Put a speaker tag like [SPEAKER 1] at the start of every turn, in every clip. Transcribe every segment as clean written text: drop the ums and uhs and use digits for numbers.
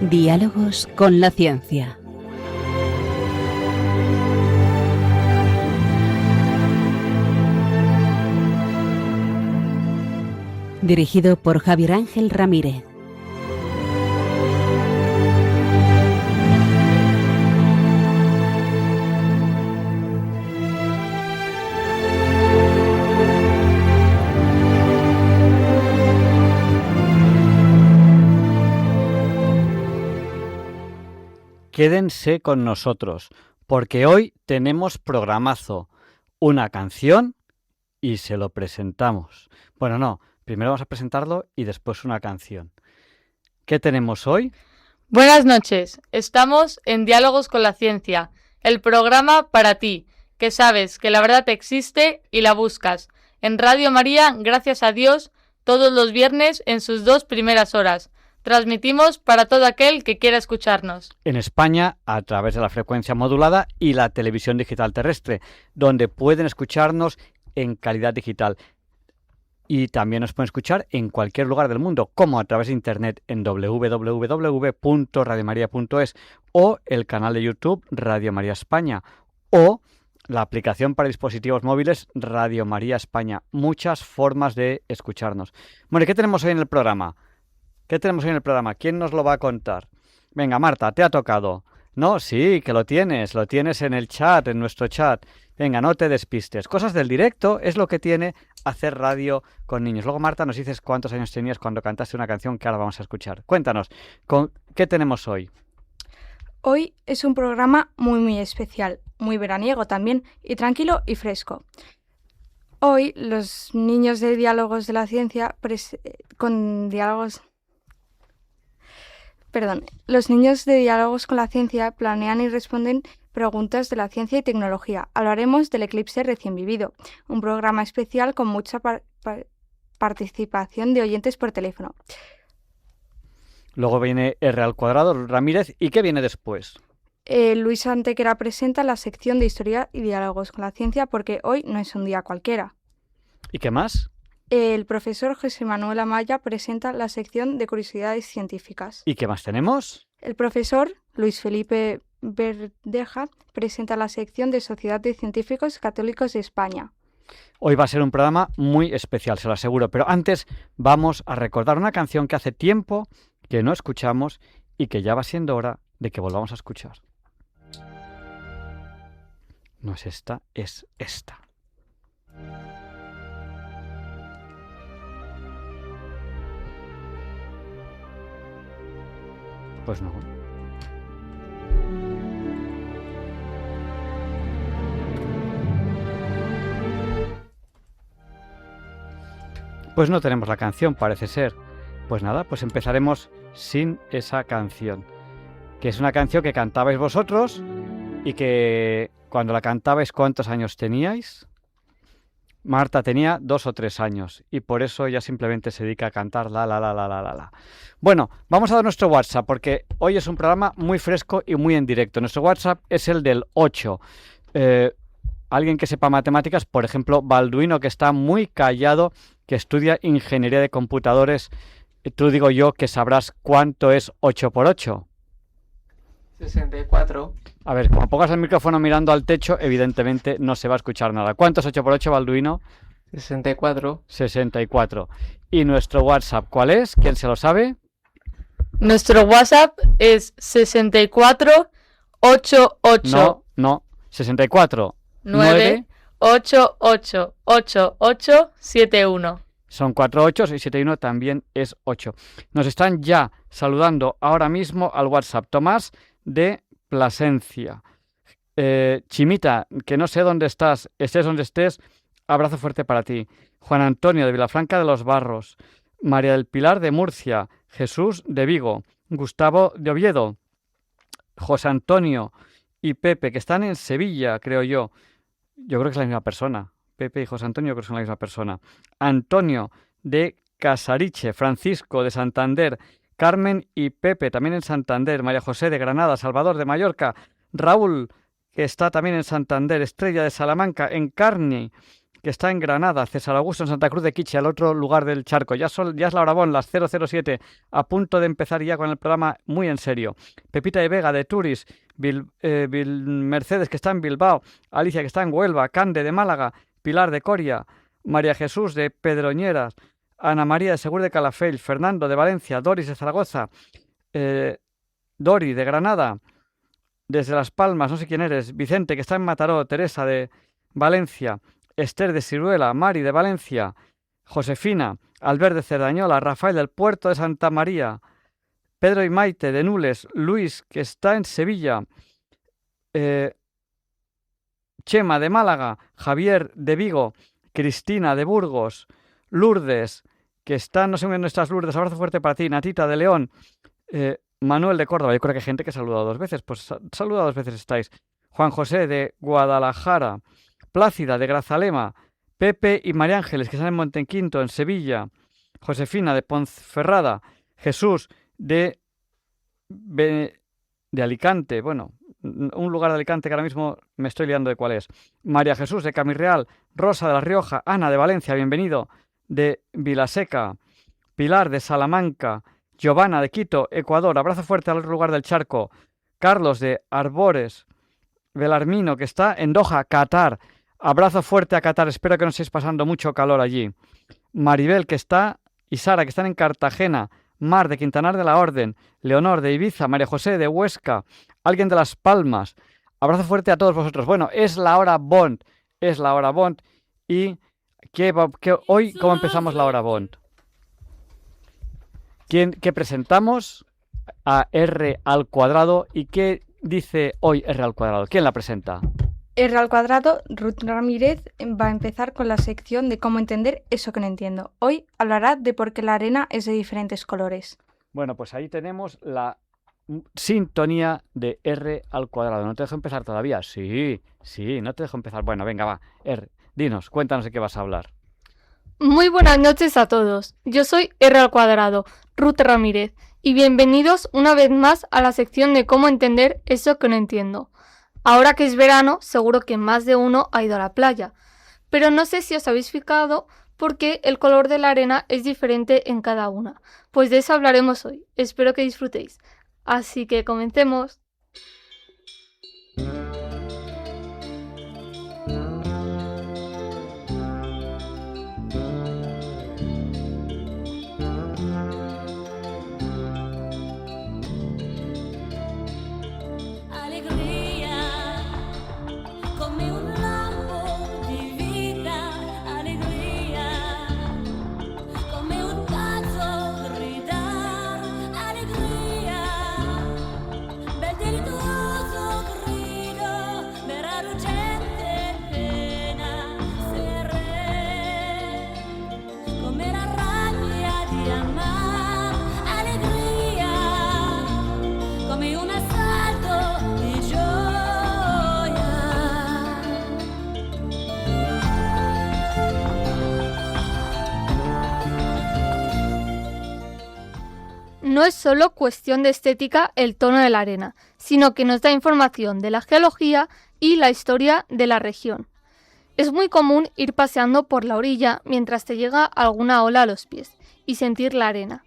[SPEAKER 1] Diálogos con la ciencia. Dirigido por Javier Ángel Ramírez.
[SPEAKER 2] Quédense con nosotros, porque hoy tenemos programazo, una canción y se lo presentamos. Bueno, no, primero vamos a presentarlo y después una canción. ¿Qué tenemos hoy?
[SPEAKER 3] Buenas noches, estamos en Diálogos con la Ciencia, el programa para ti, que sabes que la verdad existe y la buscas. En Radio María, gracias a Dios, todos los viernes en sus 2 primeras horas. Transmitimos para todo aquel que quiera escucharnos.
[SPEAKER 2] En España, a través de la frecuencia modulada y la televisión digital terrestre, donde pueden escucharnos en calidad digital. Y también nos pueden escuchar en cualquier lugar del mundo, como a través de internet en www.radiomaria.es o el canal de YouTube Radio María España o la aplicación para dispositivos móviles Radio María España. Muchas formas de escucharnos. Bueno, ¿qué tenemos hoy en el programa? ¿Quién nos lo va a contar? Venga, Marta, te ha tocado. No, sí, que lo tienes en el chat, en nuestro chat. Venga, no te despistes. Cosas del directo es lo que tiene hacer radio con niños. Luego, Marta, nos dices cuántos años tenías cuando cantaste una canción que ahora vamos a escuchar. Cuéntanos, ¿qué tenemos hoy?
[SPEAKER 4] Hoy es un programa muy especial, muy veraniego también, y tranquilo y fresco. Hoy los niños de Diálogos de la Ciencia Los niños de Diálogos con la Ciencia planean y responden preguntas de la ciencia y tecnología. Hablaremos del eclipse recién vivido, un programa especial con mucha participación de oyentes por teléfono.
[SPEAKER 2] Luego viene R², Ramírez, ¿y qué viene después?
[SPEAKER 4] Luis Antequera presenta la sección de Historia y Diálogos con la Ciencia porque hoy no es un día cualquiera.
[SPEAKER 2] ¿Y qué más?
[SPEAKER 4] El profesor José Manuel Amaya presenta la sección de Curiosidades Científicas.
[SPEAKER 2] ¿Y qué más tenemos?
[SPEAKER 4] El profesor Luis Felipe Verdeja presenta la sección de Sociedad de Científicos Católicos de España.
[SPEAKER 2] Hoy va a ser un programa muy especial, se lo aseguro, pero antes vamos a recordar una canción que hace tiempo que no escuchamos y que ya va siendo hora de que volvamos a escuchar. No es esta, es esta. Pues no. Pues no tenemos la canción, parece ser. Pues nada, pues empezaremos sin esa canción. Que es una canción que cantabais vosotros y que cuando la cantabais, ¿cuántos años teníais? Marta tenía 2 o 3 años y por eso ella simplemente se dedica a cantar la. Bueno, vamos a dar nuestro WhatsApp porque hoy es un programa muy fresco y muy en directo. Nuestro WhatsApp es el del 8. Alguien que sepa matemáticas, por ejemplo, Balduino, que está muy callado, que estudia ingeniería de computadores. Tú digo yo que sabrás cuánto es 8 por 8.
[SPEAKER 5] 64.
[SPEAKER 2] A ver, como pongas el micrófono mirando al techo, evidentemente no se va a escuchar nada. ¿Cuánto es 8 por 8, Balduino?
[SPEAKER 5] 64.
[SPEAKER 2] 64. ¿Y nuestro WhatsApp cuál es? ¿Quién se lo sabe?
[SPEAKER 3] Nuestro WhatsApp es 6488.
[SPEAKER 2] No. 64
[SPEAKER 3] 9 888871.
[SPEAKER 2] Son 4 8 y 7 1 también es 8. Nos están ya saludando ahora mismo al WhatsApp. Tomás de Plasencia. Chimita, que no sé dónde estás, estés donde estés, abrazo fuerte para ti. Juan Antonio de Vilafranca de los Barros. María del Pilar de Murcia. Jesús de Vigo. Gustavo de Oviedo. José Antonio y Pepe, que están en Sevilla, creo yo. Yo creo que es la misma persona. Pepe y José Antonio creo que son la misma persona. Antonio de Casariche. Francisco de Santander. Carmen y Pepe, también en Santander. María José de Granada. Salvador de Mallorca. Raúl, que está también en Santander. Estrella de Salamanca, en Carni. que está en Granada, César Augusto en Santa Cruz de Quiche, al otro lugar del charco. Ya es la hora bon, las 007, a punto de empezar ya con el programa muy en serio. Pepita de Vega de Turis, Mercedes que está en Bilbao, Alicia que está en Huelva, Cande de Málaga, Pilar de Coria, María Jesús de Pedroñeras, Ana María de Segur de Calafell, Fernando de Valencia, Doris de Zaragoza, Dori de Granada, desde Las Palmas, no sé quién eres, Vicente que está en Mataró, Teresa de Valencia, Esther de Ciruela, Mari de Valencia, Josefina, Albert de Cerdañola, Rafael del Puerto de Santa María, Pedro y Maite de Nules, Luis que está en Sevilla, Chema de Málaga, Javier de Vigo, Cristina de Burgos, Lourdes, que está, no sé dónde estás Lourdes, abrazo fuerte para ti, Natita de León, Manuel de Córdoba, yo creo que hay gente que ha saludado 2 veces, pues saludado 2 veces estáis, Juan José de Guadalajara, Plácida de Grazalema, Pepe y María Ángeles, que están en Montequinto, en Sevilla, Josefina de Ponferrada, Jesús de Alicante, bueno, un lugar de Alicante que ahora mismo me estoy liando de cuál es, María Jesús de Camirreal, Rosa de La Rioja, Ana de Valencia, bienvenido, de Vilaseca, Pilar de Salamanca, Giovanna de Quito, Ecuador, abrazo fuerte al otro lugar del charco, Carlos de Arbores, Belarmino, que está en Doha, Qatar, abrazo fuerte a Qatar, espero que no estéis pasando mucho calor allí, Maribel, que está, y Sara, que están en Cartagena, Mar de Quintanar de la Orden, Leonor de Ibiza, María José de Huesca, alguien de Las Palmas, abrazo fuerte a todos vosotros. Bueno, es la hora Bond, y hoy, ¿cómo empezamos la hora Bond? ¿Qué presentamos? A R al cuadrado. ¿Y qué dice hoy R al cuadrado? ¿Quién la presenta?
[SPEAKER 4] R al cuadrado, Ruth Ramírez va a empezar con la sección de cómo entender eso que no entiendo. Hoy hablará de por qué la arena es de diferentes colores.
[SPEAKER 2] Bueno, pues ahí tenemos la sintonía de R al cuadrado. ¿No te dejo empezar todavía? Sí, no te dejo empezar. Bueno, venga, va. R, dinos, cuéntanos de qué vas a hablar.
[SPEAKER 3] Muy buenas noches a todos. Yo soy R al cuadrado, Ruth Ramírez, y bienvenidos una vez más a la sección de cómo entender eso que no entiendo. Ahora que es verano, seguro que más de uno ha ido a la playa, pero no sé si os habéis fijado por qué el color de la arena es diferente en cada una. Pues de eso hablaremos hoy. Espero que disfrutéis. Así que comencemos. No es solo cuestión de estética el tono de la arena, sino que nos da información de la geología y la historia de la región. Es muy común ir paseando por la orilla mientras te llega alguna ola a los pies y sentir la arena.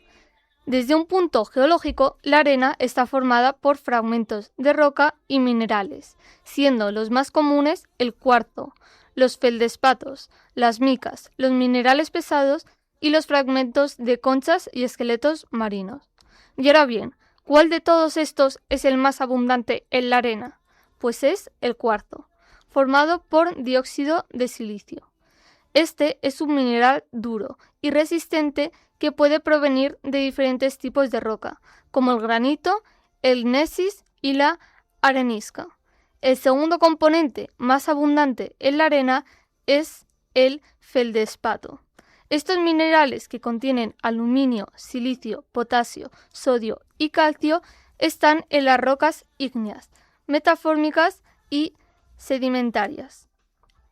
[SPEAKER 3] Desde un punto geológico, la arena está formada por fragmentos de roca y minerales, siendo los más comunes el cuarzo, los feldespatos, las micas, los minerales pesados y los fragmentos de conchas y esqueletos marinos. Y ahora bien, ¿cuál de todos estos es el más abundante en la arena? Pues es el cuarzo, formado por dióxido de silicio. Este es un mineral duro y resistente que puede provenir de diferentes tipos de roca, como el granito, el gnesis y la arenisca. El segundo componente más abundante en la arena es el feldespato. Estos minerales que contienen aluminio, silicio, potasio, sodio y calcio están en las rocas ígneas, metafórmicas y sedimentarias.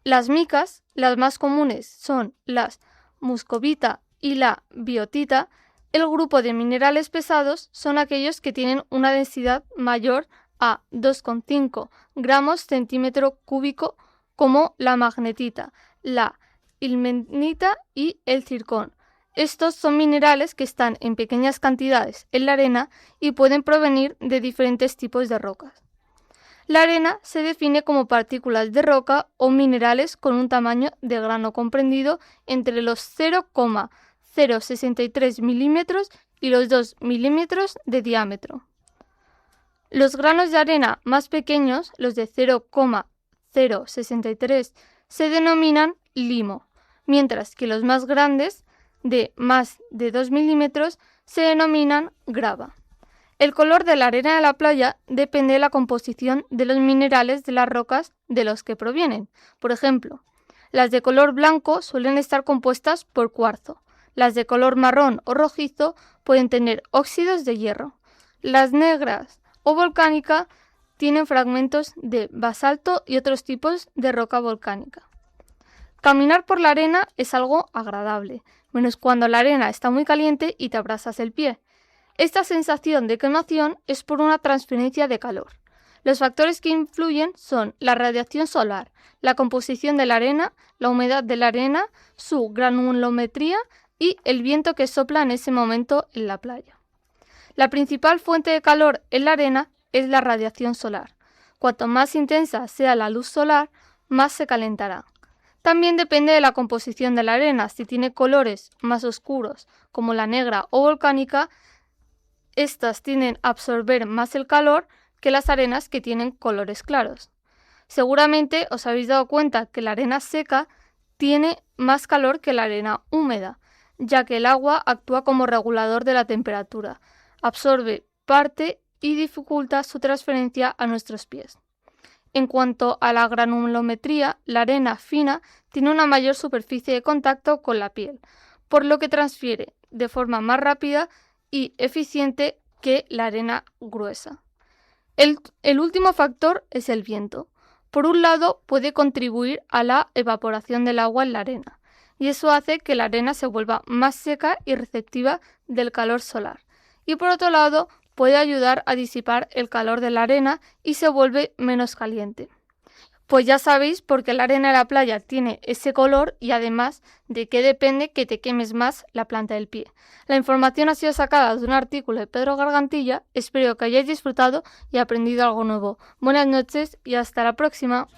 [SPEAKER 3] Las micas, las más comunes, son las muscovita y la biotita. El grupo de minerales pesados son aquellos que tienen una densidad mayor a 2,5 gramos centímetro cúbico, como la magnetita, la
[SPEAKER 5] ilmenita y el zircón. Estos son minerales que están en pequeñas cantidades en la arena y pueden provenir de diferentes tipos de rocas. La arena se define como partículas de roca o minerales con un tamaño de grano comprendido entre los 0,063 milímetros y los 2 milímetros de diámetro. Los granos de arena más pequeños, los de 0,063, se denominan limo, mientras que los más grandes, de más de 2 milímetros, se denominan grava. El color de la arena de la playa depende de la composición de los minerales de las rocas de los que provienen. Por ejemplo, las de color blanco suelen estar compuestas por cuarzo. Las de color marrón o rojizo pueden tener óxidos de hierro. Las negras o volcánica tienen fragmentos de basalto y otros tipos de roca volcánica. Caminar por la arena es algo agradable, menos cuando la arena está muy caliente y te abrasas el pie. Esta sensación de quemación es por una transferencia de calor. Los factores que influyen son la radiación solar, la composición de la arena, la humedad de la arena, su granulometría y el viento que sopla en ese momento en la playa. La principal fuente de calor en la arena es la radiación solar. Cuanto más intensa sea la luz solar, más se calentará. También depende de la composición de la arena. Si tiene colores más oscuros, como la negra o volcánica, estas tienden a absorber más el calor que las arenas que tienen colores claros. Seguramente os habéis dado cuenta que la arena seca tiene más calor que la arena húmeda, ya que el agua actúa como regulador de la temperatura, absorbe parte y dificulta su transferencia a nuestros pies. En cuanto a la granulometría, la arena fina tiene una mayor superficie de contacto con la piel, por lo que transfiere de forma más rápida y eficiente que la arena gruesa. El último factor es el viento. Por un lado, puede contribuir a la evaporación del agua en la arena, y eso hace que la arena se vuelva más seca y receptiva del calor solar. Y por otro lado, puede ayudar a disipar el calor de la arena y se vuelve menos caliente. Pues ya sabéis por qué la arena de la playa tiene ese color y además de qué depende que te quemes más la planta del pie. La información ha sido sacada de un artículo de Pedro Gargantilla. Espero que hayáis disfrutado y aprendido algo nuevo. Buenas noches y hasta la próxima.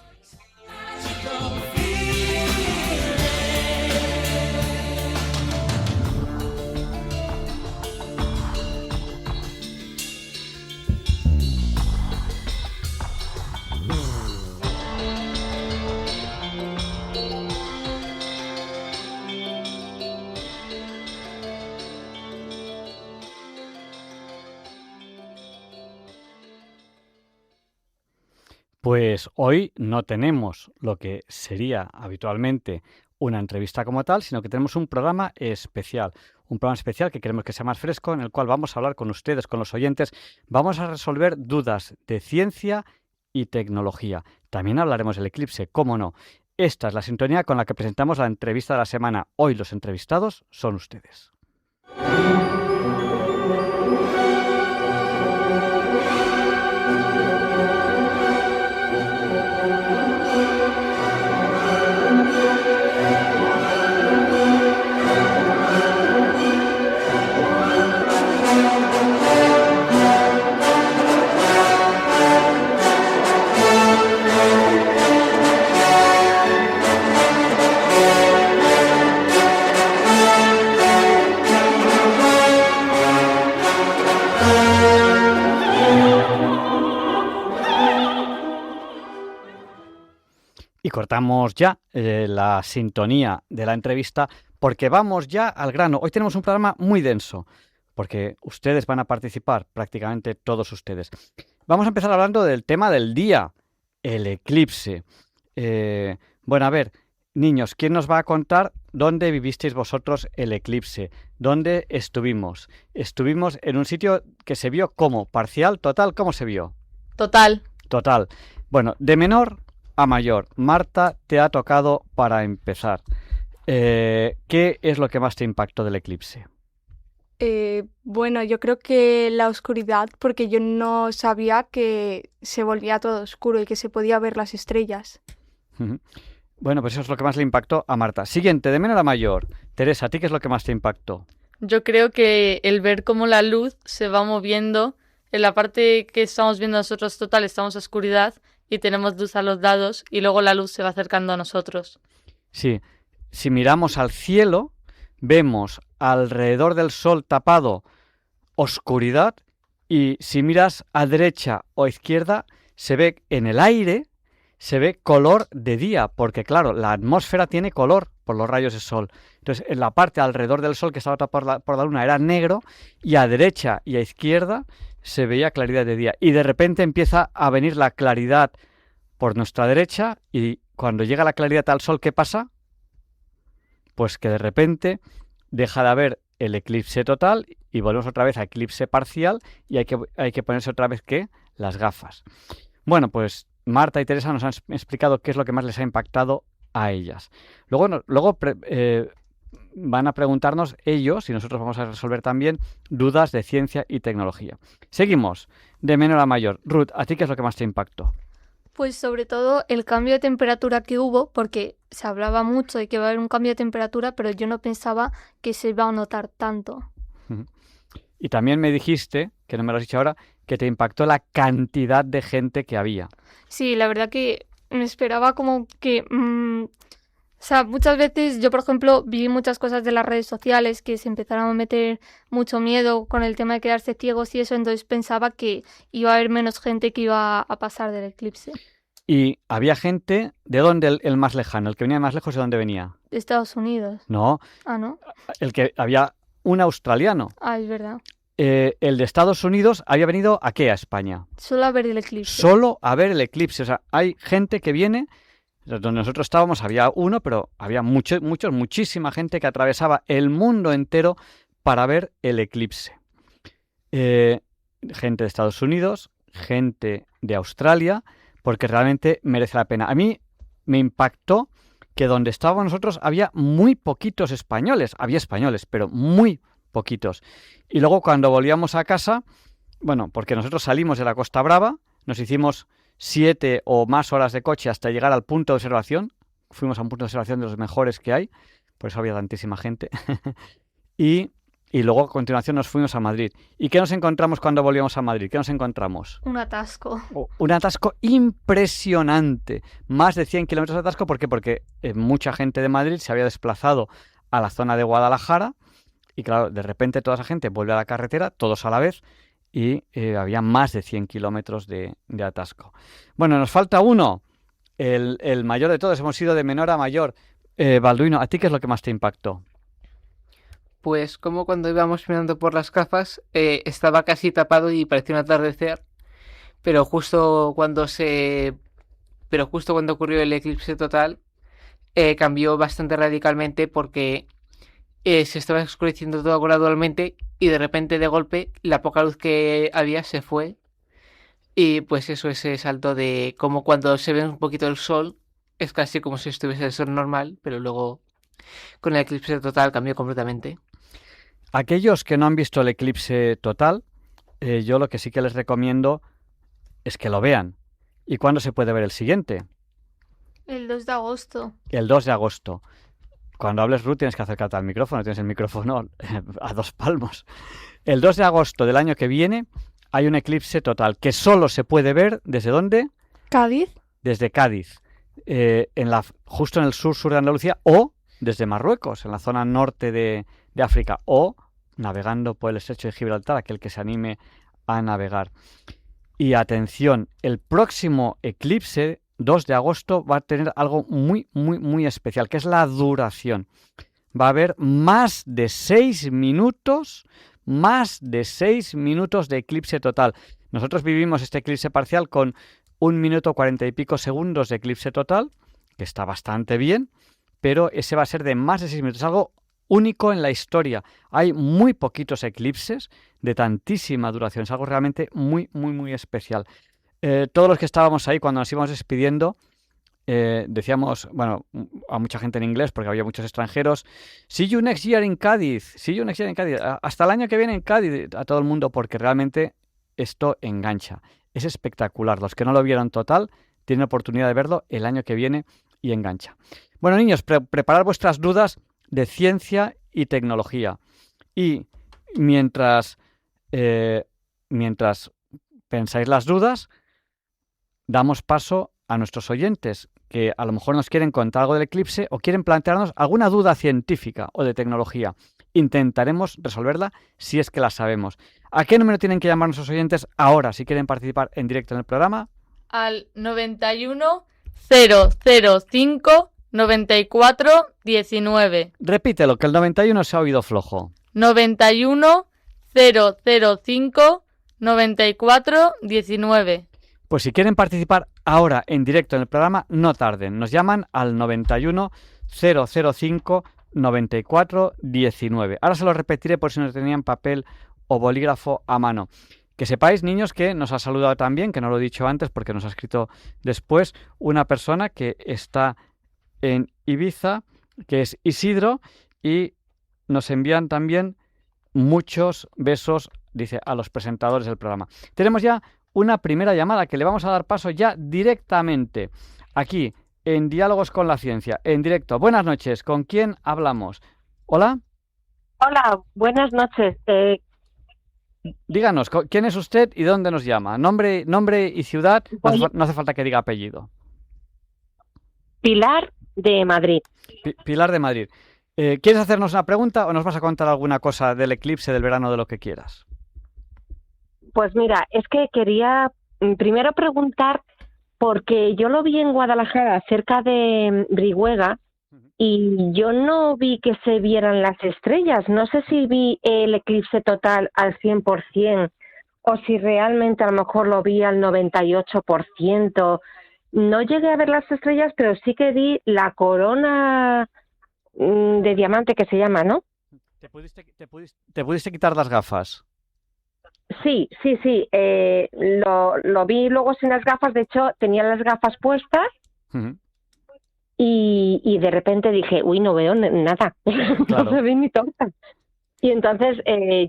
[SPEAKER 2] Pues hoy no tenemos lo que sería habitualmente una entrevista como tal, sino que tenemos un programa especial que queremos que sea más fresco, en el cual vamos a hablar con ustedes, con los oyentes, vamos a resolver dudas de ciencia y tecnología. También hablaremos del eclipse, cómo no. Esta es la sintonía con la que presentamos la entrevista de la semana. Hoy los entrevistados son ustedes. Y cortamos ya la sintonía de la entrevista porque vamos ya al grano. Hoy tenemos un programa muy denso porque ustedes van a participar, prácticamente todos ustedes. Vamos a empezar hablando del tema del día, el eclipse. Bueno, a ver, niños, ¿quién nos va a contar dónde vivisteis vosotros el eclipse? ¿Dónde estuvimos? Estuvimos en un sitio que se vio ¿cómo? ¿Parcial? ¿Total? ¿Cómo se vio?
[SPEAKER 3] Total.
[SPEAKER 2] Total. Bueno, de menor a mayor. Marta, te ha tocado para empezar. ¿Qué es lo que más te impactó del eclipse?
[SPEAKER 4] Bueno, yo creo que la oscuridad, porque yo no sabía que se volvía todo oscuro y que se podía ver las estrellas.
[SPEAKER 2] Uh-huh. Bueno, pues eso es lo que más le impactó a Marta. Siguiente, de menor a mayor. Teresa, ¿a ti qué es lo que más te impactó?
[SPEAKER 3] Yo creo que el ver cómo la luz se va moviendo, en la parte que estamos viendo nosotros total estamos a oscuridad y tenemos luz a los lados y luego la luz se va acercando a nosotros.
[SPEAKER 2] Sí, si miramos al cielo, vemos alrededor del sol tapado oscuridad y si miras a derecha o a izquierda, se ve en el aire, se ve color de día, porque claro, la atmósfera tiene color por los rayos del sol. Entonces, en la parte alrededor del sol que estaba tapada por la luna era negro y a derecha y a izquierda se veía claridad de día. Y de repente empieza a venir la claridad por nuestra derecha y cuando llega la claridad al sol, ¿qué pasa? Pues que de repente deja de haber el eclipse total y volvemos otra vez a eclipse parcial y hay que ponerse otra vez, ¿qué? Las gafas. Bueno, pues Marta y Teresa nos han explicado qué es lo que más les ha impactado a ellas. Luego van a preguntarnos ellos, y nosotros vamos a resolver también, dudas de ciencia y tecnología. Seguimos, de menor a mayor. Ruth, ¿a ti qué es lo que más te impactó?
[SPEAKER 5] Pues sobre todo el cambio de temperatura que hubo, porque se hablaba mucho de que va a haber un cambio de temperatura, pero yo no pensaba que se iba a notar tanto.
[SPEAKER 2] Y también me dijiste, que no me lo has dicho ahora, que te impactó la cantidad de gente que había.
[SPEAKER 5] Sí, la verdad que me esperaba como que... O sea, muchas veces yo, por ejemplo, viví muchas cosas de las redes sociales que se empezaron a meter mucho miedo con el tema de quedarse ciegos y eso, entonces pensaba que iba a haber menos gente que iba a pasar del eclipse.
[SPEAKER 2] Y había gente, ¿de dónde el más lejano? El que venía más lejos, ¿de dónde venía?
[SPEAKER 5] De Estados Unidos.
[SPEAKER 2] No,
[SPEAKER 5] Ah, ¿no?
[SPEAKER 2] el que había un australiano.
[SPEAKER 5] Ah, es verdad.
[SPEAKER 2] El de Estados Unidos había venido ¿a qué? A España.
[SPEAKER 5] Solo a ver el eclipse.
[SPEAKER 2] Solo a ver el eclipse. O sea, hay gente que viene, donde nosotros estábamos había uno, pero había muchísima gente que atravesaba el mundo entero para ver el eclipse. Gente de Estados Unidos, gente de Australia, porque realmente merece la pena. A mí me impactó que donde estábamos nosotros había muy poquitos españoles. Había españoles, pero muy poquitos. Y luego cuando volvíamos a casa, bueno, porque nosotros salimos de la Costa Brava, nos hicimos 7 o más horas de coche hasta llegar al punto de observación. Fuimos a un punto de observación de los mejores que hay, por eso había tantísima gente. y luego a continuación nos fuimos a Madrid. ¿Y qué nos encontramos cuando volvíamos a Madrid? ¿Qué nos encontramos?
[SPEAKER 5] Un atasco.
[SPEAKER 2] Un atasco impresionante. Más de 100 kilómetros de atasco. ¿Por qué? Porque mucha gente de Madrid se había desplazado a la zona de Guadalajara y claro, de repente toda esa gente vuelve a la carretera, todos a la vez, y había más de 100 kilómetros de atasco. Bueno, nos falta uno, el mayor de todos, hemos ido de menor a mayor. Balduino, ¿a ti qué es lo que más te impactó?
[SPEAKER 6] Pues como cuando íbamos mirando por las gafas, estaba casi tapado y parecía un atardecer, pero justo cuando ocurrió el eclipse total, cambió bastante radicalmente porque se estaba oscureciendo todo gradualmente y de repente, de golpe, la poca luz que había se fue. Y pues eso, ese salto de como cuando se ve un poquito el sol, es casi como si estuviese el sol normal, pero luego con el eclipse total cambió completamente.
[SPEAKER 2] Aquellos que no han visto el eclipse total, yo lo que sí que les recomiendo es que lo vean. ¿Y cuándo se puede ver el siguiente?
[SPEAKER 5] El 2 de agosto.
[SPEAKER 2] El 2 de agosto. Cuando hables, Ruth, tienes que acercarte al micrófono, tienes el micrófono a 2 palmos. El 2 de agosto del año que viene hay un eclipse total que solo se puede ver ¿desde dónde?
[SPEAKER 4] Cádiz.
[SPEAKER 2] Desde Cádiz, justo en el sur de Andalucía, o desde Marruecos, en la zona norte de África, o navegando por el estrecho de Gibraltar, aquel que se anime a navegar. Y atención, el próximo eclipse 2 de agosto va a tener algo muy, muy, muy especial, que es la duración. Va a haber más de 6 minutos de eclipse total. Nosotros vivimos este eclipse parcial con 1 minuto 40 y pico segundos de eclipse total, que está bastante bien, pero ese va a ser de más de 6 minutos, algo único en la historia. Hay muy poquitos eclipses de tantísima duración, es algo realmente muy, muy, muy especial. Todos los que estábamos ahí cuando nos íbamos despidiendo, decíamos, bueno, a mucha gente en inglés, porque había muchos extranjeros, see you next year in Cádiz, hasta el año que viene en Cádiz, a todo el mundo, porque realmente esto engancha. Es espectacular. Los que no lo vieron total tienen oportunidad de verlo el año que viene y engancha. Bueno, niños, preparad vuestras dudas de ciencia y tecnología. Y mientras pensáis las dudas, damos paso a nuestros oyentes, que a lo mejor nos quieren contar algo del eclipse o quieren plantearnos alguna duda científica o de tecnología. Intentaremos resolverla si es que la sabemos. ¿A qué número tienen que llamar nuestros oyentes ahora si quieren participar en directo en el programa?
[SPEAKER 3] Al 91 005 94 19.
[SPEAKER 2] Repítelo, que el 91 se ha oído flojo.
[SPEAKER 3] 91 005 94 19.
[SPEAKER 2] Pues si quieren participar ahora en directo en el programa, no tarden. Nos llaman al 91 005 94 19. Ahora se lo repetiré por si no tenían papel o bolígrafo a mano. Que sepáis, niños, que nos ha saludado también, que no lo he dicho antes porque nos ha escrito después, una persona que está en Ibiza, que es Isidro, y nos envían también muchos besos, dice, a los presentadores del programa. Tenemos ya una primera llamada que le vamos a dar paso ya directamente aquí en Diálogos con la Ciencia, en directo. Buenas noches, ¿con quién hablamos? ¿Hola?
[SPEAKER 7] Hola, buenas noches.
[SPEAKER 2] Díganos, ¿quién es usted y dónde nos llama? Nombre y ciudad, no hace falta que diga apellido.
[SPEAKER 7] Pilar de Madrid.
[SPEAKER 2] Pilar de Madrid. ¿Quieres hacernos una pregunta o nos vas a contar alguna cosa del eclipse, del verano, de lo que quieras?
[SPEAKER 7] Pues mira, es que quería primero preguntar, porque yo lo vi en Guadalajara, cerca de Brihuega, y yo no vi que se vieran las estrellas. No sé si vi el eclipse total al 100% o si realmente a lo mejor lo vi al 98%. No llegué a ver las estrellas, pero sí que vi la corona de diamante que se llama, ¿no?
[SPEAKER 2] ¿Te pudiste quitar las gafas?
[SPEAKER 7] Sí. Lo vi luego sin las gafas. De hecho, tenía las gafas puestas.
[SPEAKER 2] Uh-huh.
[SPEAKER 7] Y de repente dije, uy, no veo nada.
[SPEAKER 2] Claro.
[SPEAKER 7] No se ve ni torta. Y entonces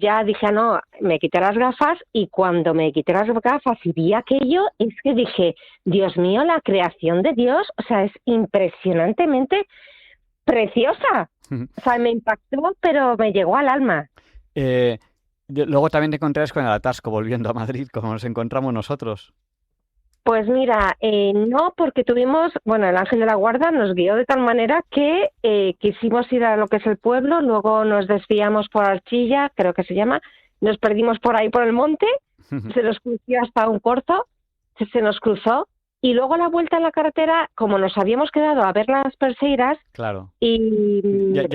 [SPEAKER 7] ya dije, no, me quité las gafas, y cuando me quité las gafas y vi aquello, es que dije, Dios mío, la creación de Dios, o sea, es impresionantemente preciosa.
[SPEAKER 2] Uh-huh.
[SPEAKER 7] O sea, me impactó, pero me llegó al alma.
[SPEAKER 2] Luego también te encontrarás con el atasco volviendo a Madrid, como nos encontramos nosotros.
[SPEAKER 7] Pues mira, no, porque tuvimos, bueno, el ángel de la guarda nos guió de tal manera que quisimos ir a lo que es el pueblo, luego nos desviamos por Archilla, creo que se llama, nos perdimos por ahí por el monte, se nos cruzó hasta un corzo, se nos cruzó, y luego a la vuelta en la carretera, como nos habíamos quedado a ver las perseiras,
[SPEAKER 2] claro.
[SPEAKER 7] y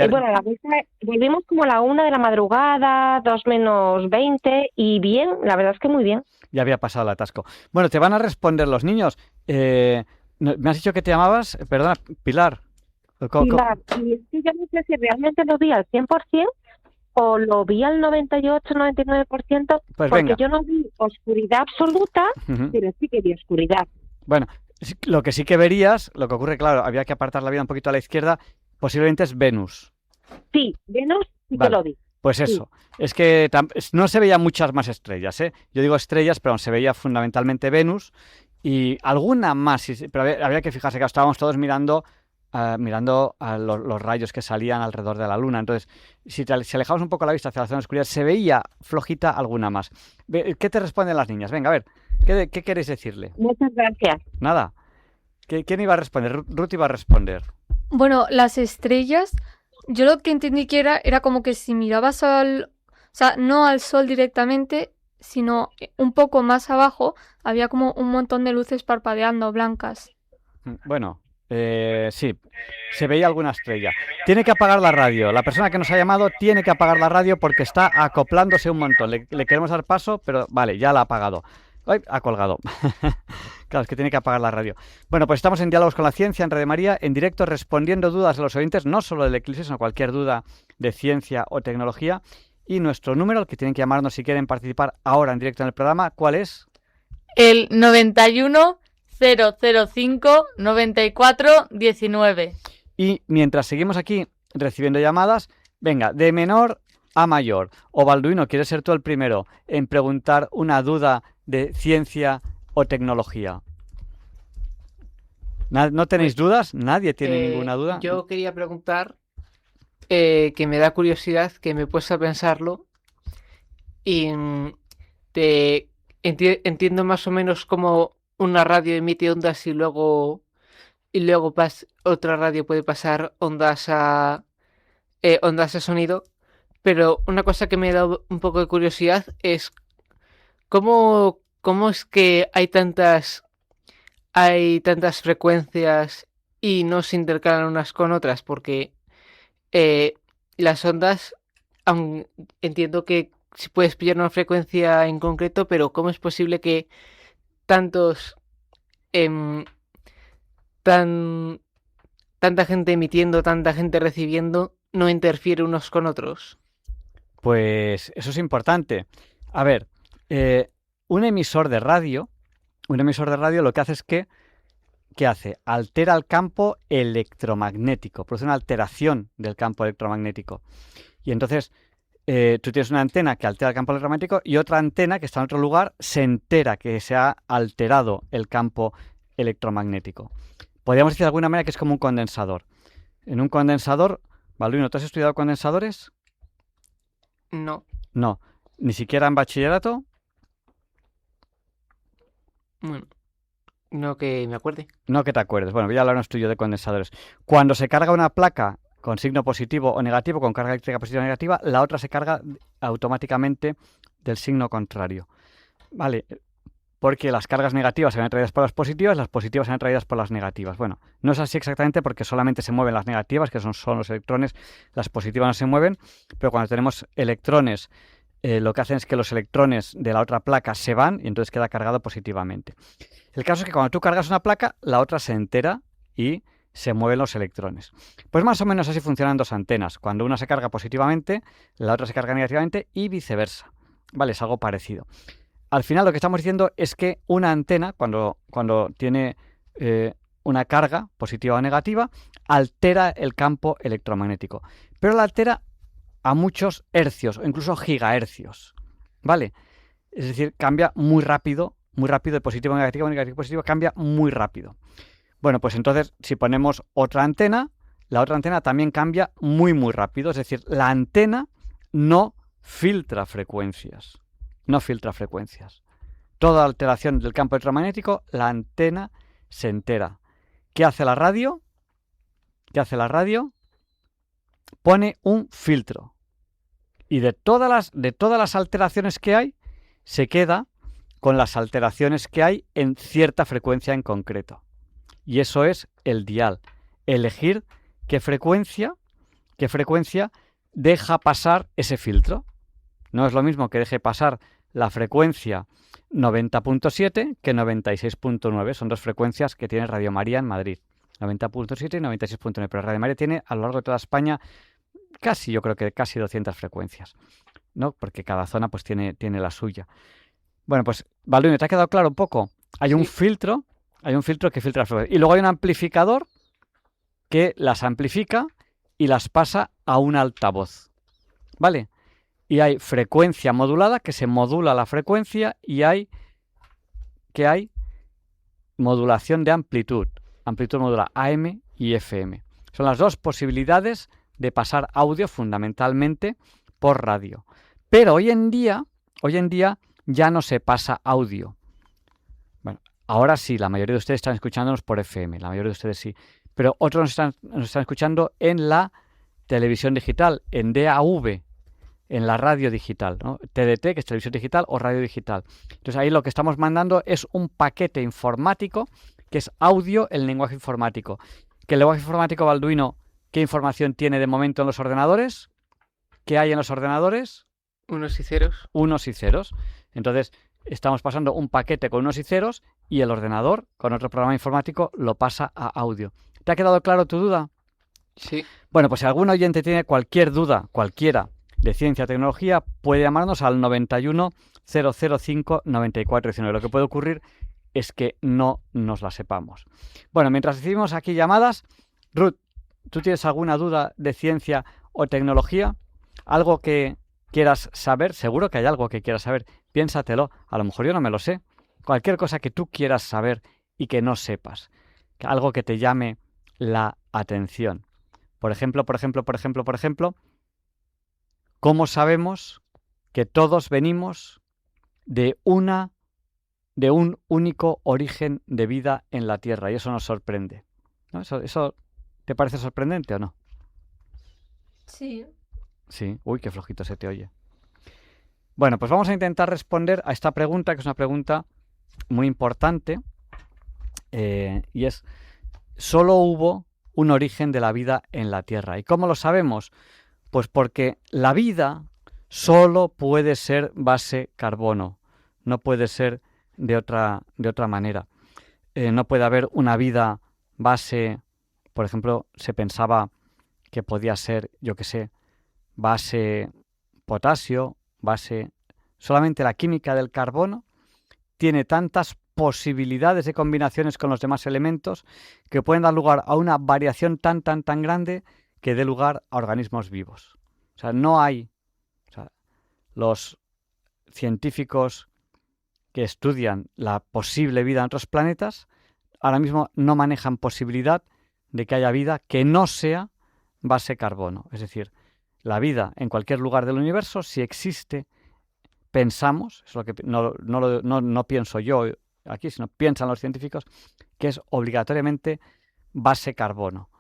[SPEAKER 7] bueno, a la vuelta volvimos como a la 1 de la madrugada, 2 menos 20, y bien, la verdad es que muy bien.
[SPEAKER 2] Ya había pasado el atasco. Bueno, te van a responder los niños. Me has dicho que te llamabas, perdona, Pilar.
[SPEAKER 7] Pilar, y es que yo no sé si realmente lo vi al 100% o lo vi al 98-99%,
[SPEAKER 2] Pues
[SPEAKER 7] porque
[SPEAKER 2] venga.
[SPEAKER 7] yo no vi oscuridad absoluta,
[SPEAKER 2] Uh-huh.
[SPEAKER 7] pero sí que vi oscuridad.
[SPEAKER 2] Bueno, lo que sí que verías, lo que ocurre, claro, había que apartar la vida un poquito a la izquierda, posiblemente es Venus.
[SPEAKER 7] Sí, Venus sí
[SPEAKER 2] Vale.
[SPEAKER 7] que lo vi.
[SPEAKER 2] Pues eso, es que no se veían muchas más estrellas, ¿eh? Yo digo estrellas, pero se veía fundamentalmente Venus y alguna más, pero había que fijarse que estábamos todos mirando a los rayos que salían alrededor de la Luna. Entonces, si alejamos un poco la vista hacia la zona oscura, se veía flojita alguna más. ¿Qué te responden las niñas? Venga, a ver, ¿qué queréis decirle?
[SPEAKER 7] Muchas gracias.
[SPEAKER 2] Nada. ¿Quién iba a responder? Ruth iba a responder.
[SPEAKER 5] Bueno, las estrellas, yo lo que entendí que era como que si mirabas o sea, no al sol directamente, sino un poco más abajo, había como un montón de luces parpadeando, blancas.
[SPEAKER 2] Bueno, sí, se veía alguna estrella. Tiene que apagar la radio. La persona que nos ha llamado tiene que apagar la radio porque está acoplándose un montón. Le queremos dar paso, pero vale, ya la ha apagado. ¡Ay! Ha colgado. Claro, es que tiene que apagar la radio. Bueno, pues estamos en Diálogos con la Ciencia, en Radio María, en directo, respondiendo dudas de los oyentes, no solo del eclipse, sino cualquier duda de ciencia o tecnología. Y nuestro número, al que tienen que llamarnos si quieren participar ahora en directo en el programa, ¿cuál es?
[SPEAKER 3] El 91 005 94 19.
[SPEAKER 2] Y mientras seguimos aquí recibiendo llamadas, venga, de menor a mayor. O Balduino, ¿quieres ser tú el primero en preguntar una duda de ciencia o tecnología? ¿No tenéis dudas? ¿Nadie tiene ninguna duda?
[SPEAKER 6] Yo quería preguntar, que me da curiosidad, que me he puesto a pensarlo, y entiendo más o menos cómo una radio emite ondas y luego otra radio puede pasar ondas a sonido, pero una cosa que me da un poco de curiosidad es cómo es que hay tantas frecuencias y no se intercalan unas con otras, porque las ondas, entiendo que si puedes pillar una frecuencia en concreto, pero ¿cómo es posible que tantos tanta gente emitiendo, tanta gente recibiendo, no interfiere unos con otros?
[SPEAKER 2] Pues eso es importante. A ver, un emisor de radio lo que hace es ¿qué hace? Altera el campo electromagnético, produce una alteración del campo electromagnético. Y entonces tú tienes una antena que altera el campo electromagnético y otra antena que está en otro lugar se entera que se ha alterado el campo electromagnético. Podríamos decir de alguna manera que es como un condensador. En un condensador, Balduino, ¿tú has estudiado condensadores?
[SPEAKER 6] No.
[SPEAKER 2] No, ni siquiera en bachillerato.
[SPEAKER 6] Bueno, no que me acuerde.
[SPEAKER 2] No que te acuerdes. Bueno, voy a hablarnos tuyo de condensadores. Cuando se carga una placa con signo positivo o negativo, con carga eléctrica positiva o negativa, la otra se carga automáticamente del signo contrario. Vale, porque las cargas negativas se ven atraídas por las positivas se ven atraídas por las negativas. Bueno, no es así exactamente porque solamente se mueven las negativas, que son los electrones, las positivas no se mueven, pero cuando tenemos electrones, lo que hacen es que los electrones de la otra placa se van y entonces queda cargado positivamente. El caso es que cuando tú cargas una placa, la otra se entera y se mueven los electrones. Pues más o menos así funcionan dos antenas. Cuando una se carga positivamente, la otra se carga negativamente y viceversa. Vale, es algo parecido. Al final lo que estamos diciendo es que una antena, cuando tiene una carga positiva o negativa, altera el campo electromagnético. Pero la altera a muchos hercios o incluso gigahercios. ¿Vale? Es decir, cambia muy rápido de positivo a negativo, negativo a positivo, cambia muy rápido. Bueno, pues entonces si ponemos otra antena, la otra antena también cambia muy rápido. Es decir, la antena no filtra frecuencias. No filtra frecuencias. Toda alteración del campo electromagnético, la antena se entera. ¿Qué hace la radio? Pone un filtro. Y de todas las alteraciones que hay, se queda con las alteraciones que hay en cierta frecuencia en concreto. Y eso es el dial. Elegir qué frecuencia deja pasar ese filtro. No es lo mismo que deje pasar la frecuencia 90.7 que 96.9. Son dos frecuencias que tiene Radio María en Madrid. 90.7 y 96.9. Pero Radio María tiene a lo largo de toda España yo creo que casi 200 frecuencias, ¿no? Porque cada zona pues tiene la suya. Bueno, pues, Balduino, ¿te ha quedado claro un poco? Hay un filtro que filtra las frecuencias. Y luego hay un amplificador que las amplifica y las pasa a un altavoz. ¿Vale? Y hay frecuencia modulada, que se modula la frecuencia, y hay modulación de amplitud. Amplitud modulada AM y FM. Son las dos posibilidades de pasar audio fundamentalmente por radio. Pero hoy en día ya no se pasa audio. Bueno, ahora sí, la mayoría de ustedes están escuchándonos por FM, la mayoría de ustedes sí. Pero otros nos están escuchando en la televisión digital, en DAV, en la radio digital, ¿no? TDT, que es televisión digital, o radio digital. Entonces ahí lo que estamos mandando es un paquete informático, que es audio en lenguaje informático. Que el lenguaje informático, Balduino, ¿qué información tiene de momento en los ordenadores? ¿Qué hay en los ordenadores?
[SPEAKER 6] Unos y ceros.
[SPEAKER 2] Unos y ceros. Entonces, estamos pasando un paquete con unos y ceros y el ordenador, con otro programa informático, lo pasa a audio. ¿Te ha quedado claro tu duda?
[SPEAKER 6] Sí.
[SPEAKER 2] Bueno, pues si algún oyente tiene cualquier duda, cualquiera, de ciencia o tecnología, puede llamarnos al 91 005 9419. Lo que puede ocurrir es que no nos la sepamos. Bueno, mientras recibimos aquí llamadas, Ruth, ¿tú tienes alguna duda de ciencia o tecnología? ¿Algo que quieras saber? Seguro que hay algo que quieras saber. Piénsatelo. A lo mejor yo no me lo sé. Cualquier cosa que tú quieras saber y que no sepas. algo que te llame la atención. Por ejemplo, ¿cómo sabemos que todos venimos de un único origen de vida en la Tierra? Y eso nos sorprende, ¿no? ¿Eso te parece sorprendente o no?
[SPEAKER 5] Sí.
[SPEAKER 2] Sí. Uy, qué flojito se te oye. Bueno, pues vamos a intentar responder a esta pregunta, que es una pregunta muy importante, y es, ¿solo hubo un origen de la vida en la Tierra? ¿Y cómo lo sabemos? Pues porque la vida solo puede ser base carbono, no puede ser de otra manera. No puede haber una vida base, por ejemplo, se pensaba que podía ser, yo qué sé, base potasio, base... Solamente la química del carbono tiene tantas posibilidades de combinaciones con los demás elementos que pueden dar lugar a una variación tan grande que dé lugar a organismos vivos. O sea, no hay... los científicos que estudian la posible vida en otros planetas ahora mismo no manejan posibilidad de que haya vida que no sea base carbono. Es decir, la vida en cualquier lugar del universo, si existe, pensamos, es lo que no pienso yo aquí, sino piensan los científicos, que es obligatoriamente base carbono.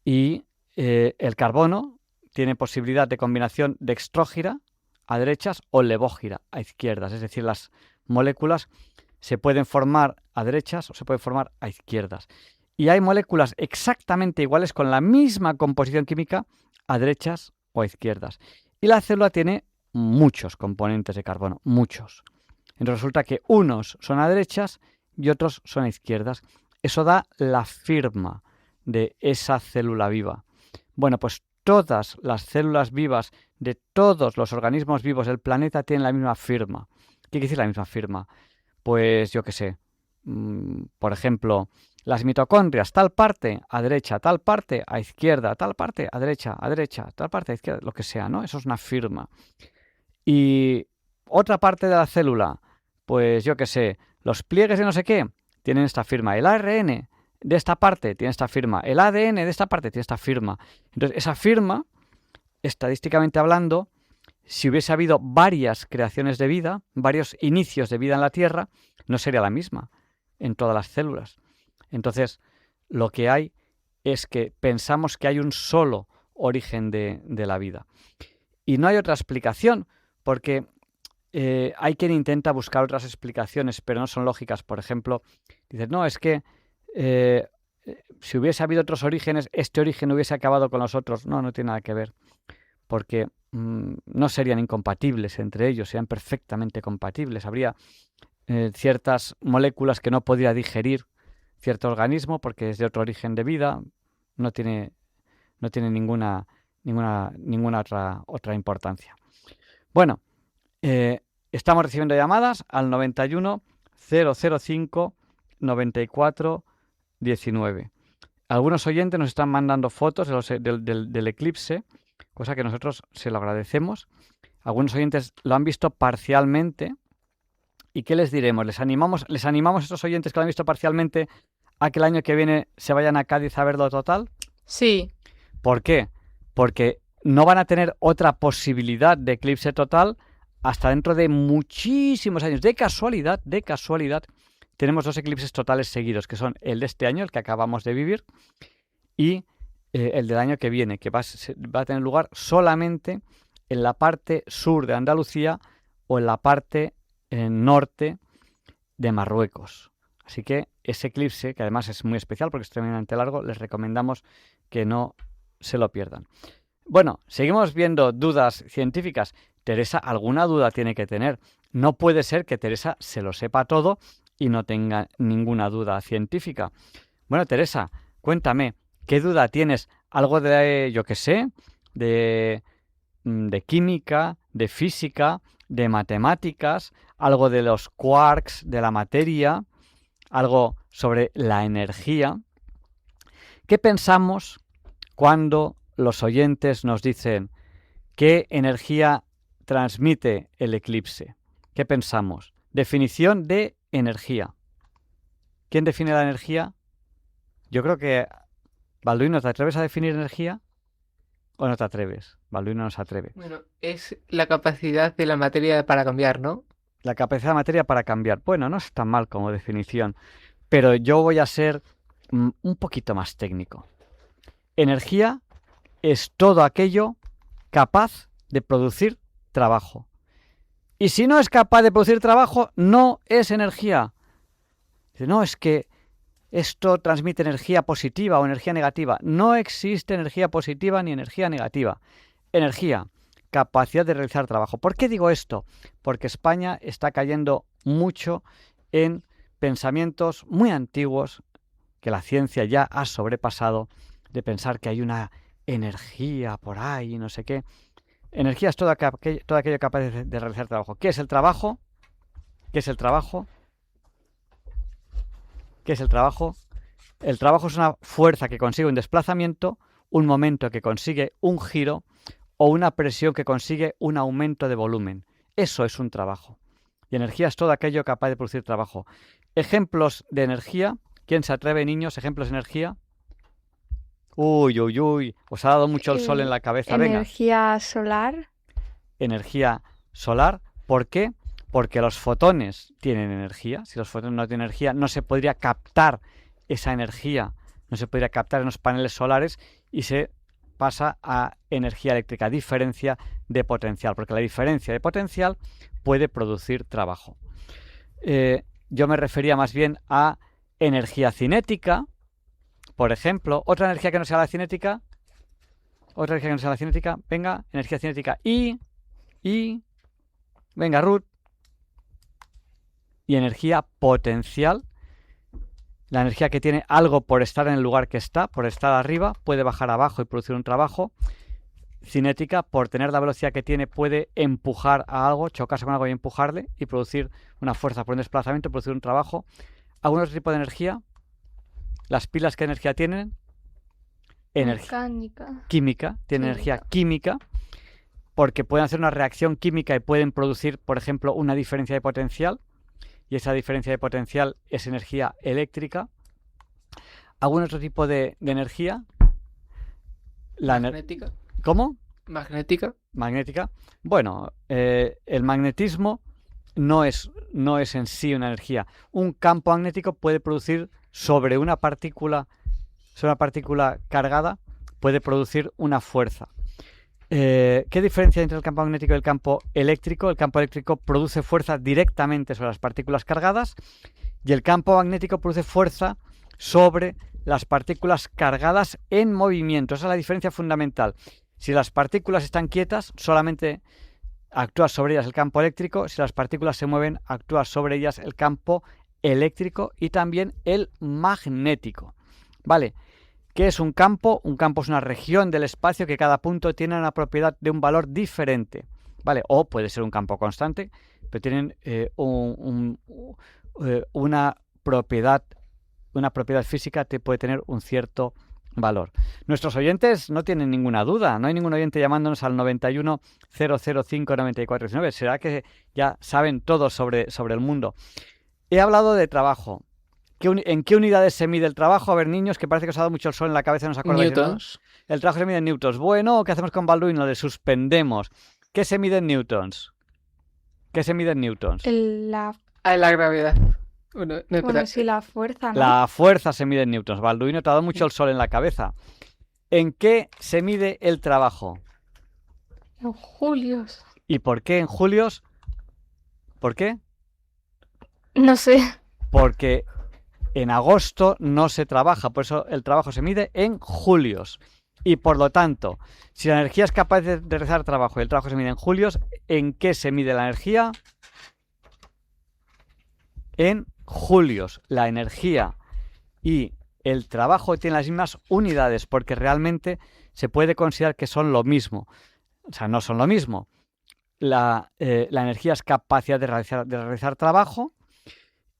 [SPEAKER 2] Y el carbono tiene posibilidad de combinación dextrógira a derechas o levógira a izquierdas. Es decir, las moléculas se pueden formar a derechas o se pueden formar a izquierdas. Y hay moléculas exactamente iguales con la misma composición química a derechas o a izquierdas. Y la célula tiene muchos componentes de carbono, muchos. Entonces resulta que unos son a derechas y otros son a izquierdas. Eso da la firma de esa célula viva. Bueno, pues todas las células vivas de todos los organismos vivos del planeta tienen la misma firma. ¿Qué quiere decir la misma firma? Pues yo qué sé, por ejemplo, las mitocondrias, tal parte a derecha, tal parte a izquierda, tal parte a derecha, tal parte a izquierda, lo que sea, ¿no? Eso es una firma. Y otra parte de la célula, pues yo qué sé, los pliegues de no sé qué tienen esta firma. El ARN de esta parte tiene esta firma. El ADN de esta parte tiene esta firma. Entonces, esa firma, estadísticamente hablando, si hubiese habido varias creaciones de vida, varios inicios de vida en la Tierra, no sería la misma en todas las células. Entonces, lo que hay es que pensamos que hay un solo origen de la vida. Y no hay otra explicación, porque hay quien intenta buscar otras explicaciones, pero no son lógicas. Por ejemplo, dices, no, es que si hubiese habido otros orígenes, este origen hubiese acabado con los otros. No, no tiene nada que ver, porque no serían incompatibles entre ellos, serían perfectamente compatibles. Habría ciertas moléculas que no podría digerir cierto organismo porque es de otro origen de vida, no tiene ninguna otra importancia. Bueno, estamos recibiendo llamadas al 91 005 94 19. Algunos oyentes nos están mandando fotos del eclipse, cosa que nosotros se lo agradecemos. Algunos oyentes lo han visto parcialmente. ¿Y qué les diremos? ¿Les animamos a estos oyentes que lo han visto parcialmente a que el año que viene se vayan a Cádiz a verlo total?
[SPEAKER 3] Sí.
[SPEAKER 2] ¿Por qué? Porque no van a tener otra posibilidad de eclipse total hasta dentro de muchísimos años. De casualidad, tenemos dos eclipses totales seguidos, que son el de este año, el que acabamos de vivir, y el del año que viene, que va a tener lugar solamente en la parte sur de Andalucía o en la parte norte de Marruecos. Así que ese eclipse, que además es muy especial porque es tremendamente largo, les recomendamos que no se lo pierdan. Bueno, seguimos viendo dudas científicas. Teresa, alguna duda tiene que tener. No puede ser que Teresa se lo sepa todo y no tenga ninguna duda científica. Bueno, Teresa, cuéntame, ¿qué duda tienes? ¿Algo de, yo qué sé, de química, de física, de matemáticas, algo de los quarks, de la materia, algo sobre la energía? ¿Qué pensamos cuando los oyentes nos dicen qué energía transmite el eclipse? ¿Qué pensamos? Definición de energía. ¿Quién define la energía? Yo creo que, Balduino, ¿te atreves a definir energía o no te atreves? Balduino no se atreve.
[SPEAKER 6] Bueno, es la capacidad de la materia para cambiar, ¿no?
[SPEAKER 2] La capacidad de materia para cambiar. Bueno, no es tan mal como definición, pero yo voy a ser un poquito más técnico. Energía es todo aquello capaz de producir trabajo. Y si no es capaz de producir trabajo, no es energía. Dice, no, es que esto transmite energía positiva o energía negativa. No existe energía positiva ni energía negativa. Energía, capacidad de realizar trabajo. ¿Por qué digo esto? Porque España está cayendo mucho en pensamientos muy antiguos que la ciencia ya ha sobrepasado, de pensar que hay una energía por ahí, no sé qué. Energía es todo aquello capaz de realizar trabajo. ¿Qué es el trabajo? ¿Qué es el trabajo? ¿Qué es el trabajo? El trabajo es una fuerza que consigue un desplazamiento, un momento que consigue un giro o una presión que consigue un aumento de volumen. Eso es un trabajo. Y energía es todo aquello capaz de producir trabajo. Ejemplos de energía. ¿Quién se atreve, niños? Ejemplos de energía. Uy, uy, uy. Os ha dado mucho el sol en la cabeza. Venga.
[SPEAKER 4] Energía solar.
[SPEAKER 2] Energía solar. ¿Por qué? Porque los fotones tienen energía. Si los fotones no tienen energía, no se podría captar esa energía, no se podría captar en los paneles solares y se pasa a energía eléctrica, diferencia de potencial, porque la diferencia de potencial puede producir trabajo. Yo me refería más bien a energía cinética, por ejemplo. Otra energía que no sea la cinética. Otra energía que no sea la cinética. Venga, energía cinética. Venga, Ruth. Y energía potencial. La energía que tiene algo por estar en el lugar que está, por estar arriba, puede bajar abajo y producir un trabajo. Cinética, por tener la velocidad que tiene, puede empujar a algo, chocarse con algo y empujarle y producir una fuerza por un desplazamiento, producir un trabajo. ¿Algún otro tipo de energía? ¿Las pilas qué energía tienen?
[SPEAKER 5] Mecánica.
[SPEAKER 2] Química. Tienen energía química porque pueden hacer una reacción química y pueden producir, por ejemplo, una diferencia de potencial. Y esa diferencia de potencial es energía eléctrica. ¿Algún otro tipo de energía?
[SPEAKER 6] Magnética.
[SPEAKER 2] ¿Cómo?
[SPEAKER 6] Magnética.
[SPEAKER 2] Magnética. Bueno, el magnetismo no es en sí una energía. Un campo magnético puede producir sobre una partícula cargada, puede producir una fuerza. ¿Qué diferencia hay entre el campo magnético y el campo eléctrico? El campo eléctrico produce fuerza directamente sobre las partículas cargadas y el campo magnético produce fuerza sobre las partículas cargadas en movimiento. Esa es la diferencia fundamental. Si las partículas están quietas, solamente actúa sobre ellas el campo eléctrico. Si las partículas se mueven, actúa sobre ellas el campo eléctrico y también el magnético. ¿Vale? ¿Qué es un campo? Un campo es una región del espacio que cada punto tiene una propiedad de un valor diferente, ¿vale? O puede ser un campo constante, pero tienen una propiedad física que puede tener un cierto valor. Nuestros oyentes no tienen ninguna duda, no hay ningún oyente llamándonos al 91 005 9419. Será que ya saben todo sobre el mundo. He hablado de trabajo. ¿En qué unidades se mide el trabajo? A ver, niños, que parece que os ha dado mucho el sol en la cabeza, no os acordáis.
[SPEAKER 6] Newtons.
[SPEAKER 2] ¿No? El trabajo se mide en newtons. Bueno, ¿qué hacemos con Balduino? Le suspendemos. ¿Qué se mide en newtons? ¿Qué se mide en newtons?
[SPEAKER 4] La
[SPEAKER 6] gravedad.
[SPEAKER 4] sí, la fuerza, ¿no?
[SPEAKER 2] La fuerza se mide en newtons. Balduino, te ha dado mucho el sol en la cabeza. ¿En qué se mide el trabajo?
[SPEAKER 5] En julios.
[SPEAKER 2] ¿Y por qué en julios? ¿Por qué?
[SPEAKER 5] No sé.
[SPEAKER 2] Porque en agosto no se trabaja, por eso el trabajo se mide en julios. Y por lo tanto, si la energía es capaz de realizar trabajo y el trabajo se mide en julios, ¿en qué se mide la energía? En julios. La energía y el trabajo tienen las mismas unidades porque realmente se puede considerar que son lo mismo. O sea, no son lo mismo. La energía es capacidad de realizar trabajo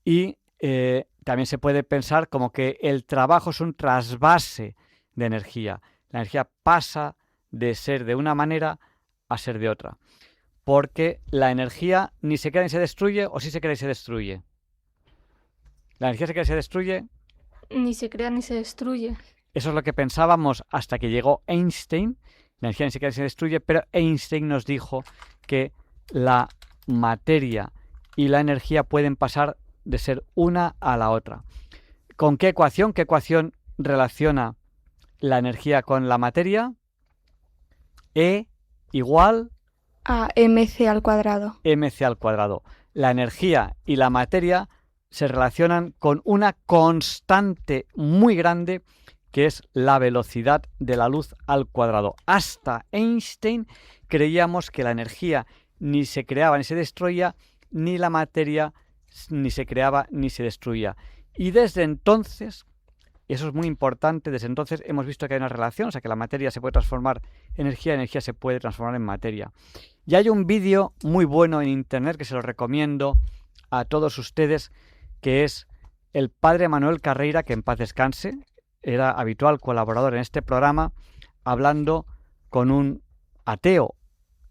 [SPEAKER 2] y también se puede pensar como que el trabajo es un trasvase de energía. La energía pasa de ser de una manera a ser de otra. Porque la energía ni se crea ni se destruye, o sí se crea y se destruye. La energía se crea y se destruye.
[SPEAKER 5] ni se crea ni se destruye.
[SPEAKER 2] Eso es lo que pensábamos hasta que llegó Einstein. La energía ni se crea ni se destruye, pero Einstein nos dijo que la materia y la energía pueden pasar de ser una a la otra. ¿Con qué ecuación? ¿Qué ecuación relaciona la energía con la materia? E igual
[SPEAKER 4] A mc al cuadrado.
[SPEAKER 2] mc al cuadrado. La energía y la materia se relacionan con una constante muy grande que es la velocidad de la luz al cuadrado. Hasta Einstein creíamos que la energía ni se creaba ni se destruía, ni la materia ni se creaba ni se destruía. Y desde entonces, eso es muy importante, desde entonces hemos visto que hay una relación, o sea que la materia se puede transformar en energía, la energía se puede transformar en materia. Y hay un vídeo muy bueno en internet que se lo recomiendo a todos ustedes, que es el padre Manuel Carreira, que en paz descanse, era habitual colaborador en este programa, hablando con un ateo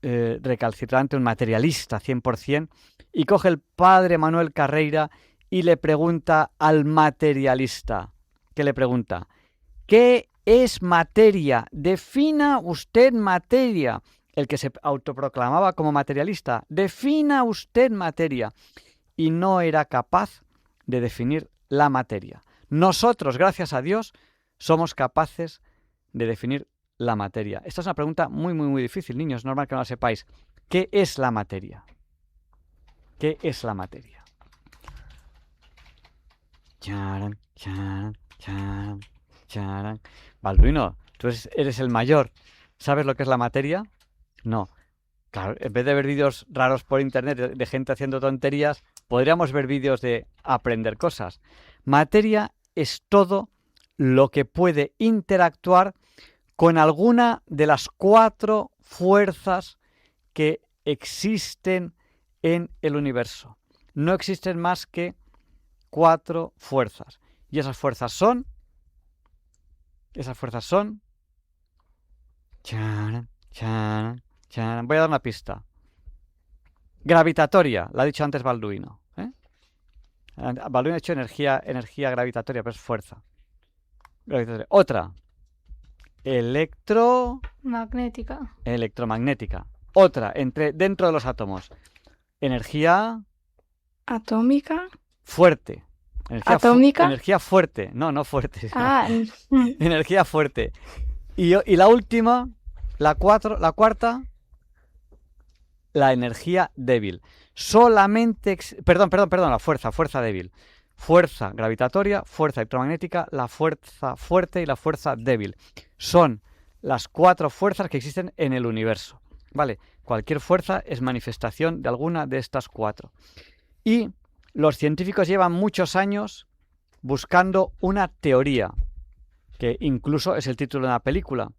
[SPEAKER 2] recalcitrante, un materialista 100%, y coge el padre Manuel Carreira y le pregunta al materialista, ¿qué le pregunta? ¿Qué es materia? Defina usted materia. El que se autoproclamaba como materialista, defina usted materia. Y no era capaz de definir la materia. Nosotros, gracias a Dios, somos capaces de definir la materia. Esta es una pregunta muy, muy, muy difícil, niños, es normal que no la sepáis. ¿Qué es la materia? ¿Qué es la materia? Charan, charan, charan, charan. Balduino, tú eres el mayor. ¿Sabes lo que es la materia? No. Claro, en vez de ver vídeos raros por internet de gente haciendo tonterías, podríamos ver vídeos de aprender cosas. Materia es todo lo que puede interactuar con alguna de las 4 fuerzas que existen en el universo. No existen más que 4 fuerzas. Y esas fuerzas son... Charan, charan, charan. Voy a dar una pista. Gravitatoria, la ha dicho antes Balduino. Balduino ha dicho energía gravitatoria, pero es fuerza. Gravitatoria. Otra. Electromagnética. Otra, dentro de los átomos. Energía...
[SPEAKER 4] Atómica.
[SPEAKER 2] Fuerte.
[SPEAKER 4] ¿Atómica?
[SPEAKER 2] Energía fuerte. No fuerte.
[SPEAKER 4] Ah.
[SPEAKER 2] Energía fuerte. Y la última, la cuarta, la energía débil. La fuerza débil. Fuerza gravitatoria, fuerza electromagnética, la fuerza fuerte y la fuerza débil. Son las 4 fuerzas que existen en el universo. ¿Vale? Cualquier fuerza es manifestación de alguna de estas 4. Y los científicos llevan muchos años buscando una teoría, que incluso es el título de una película,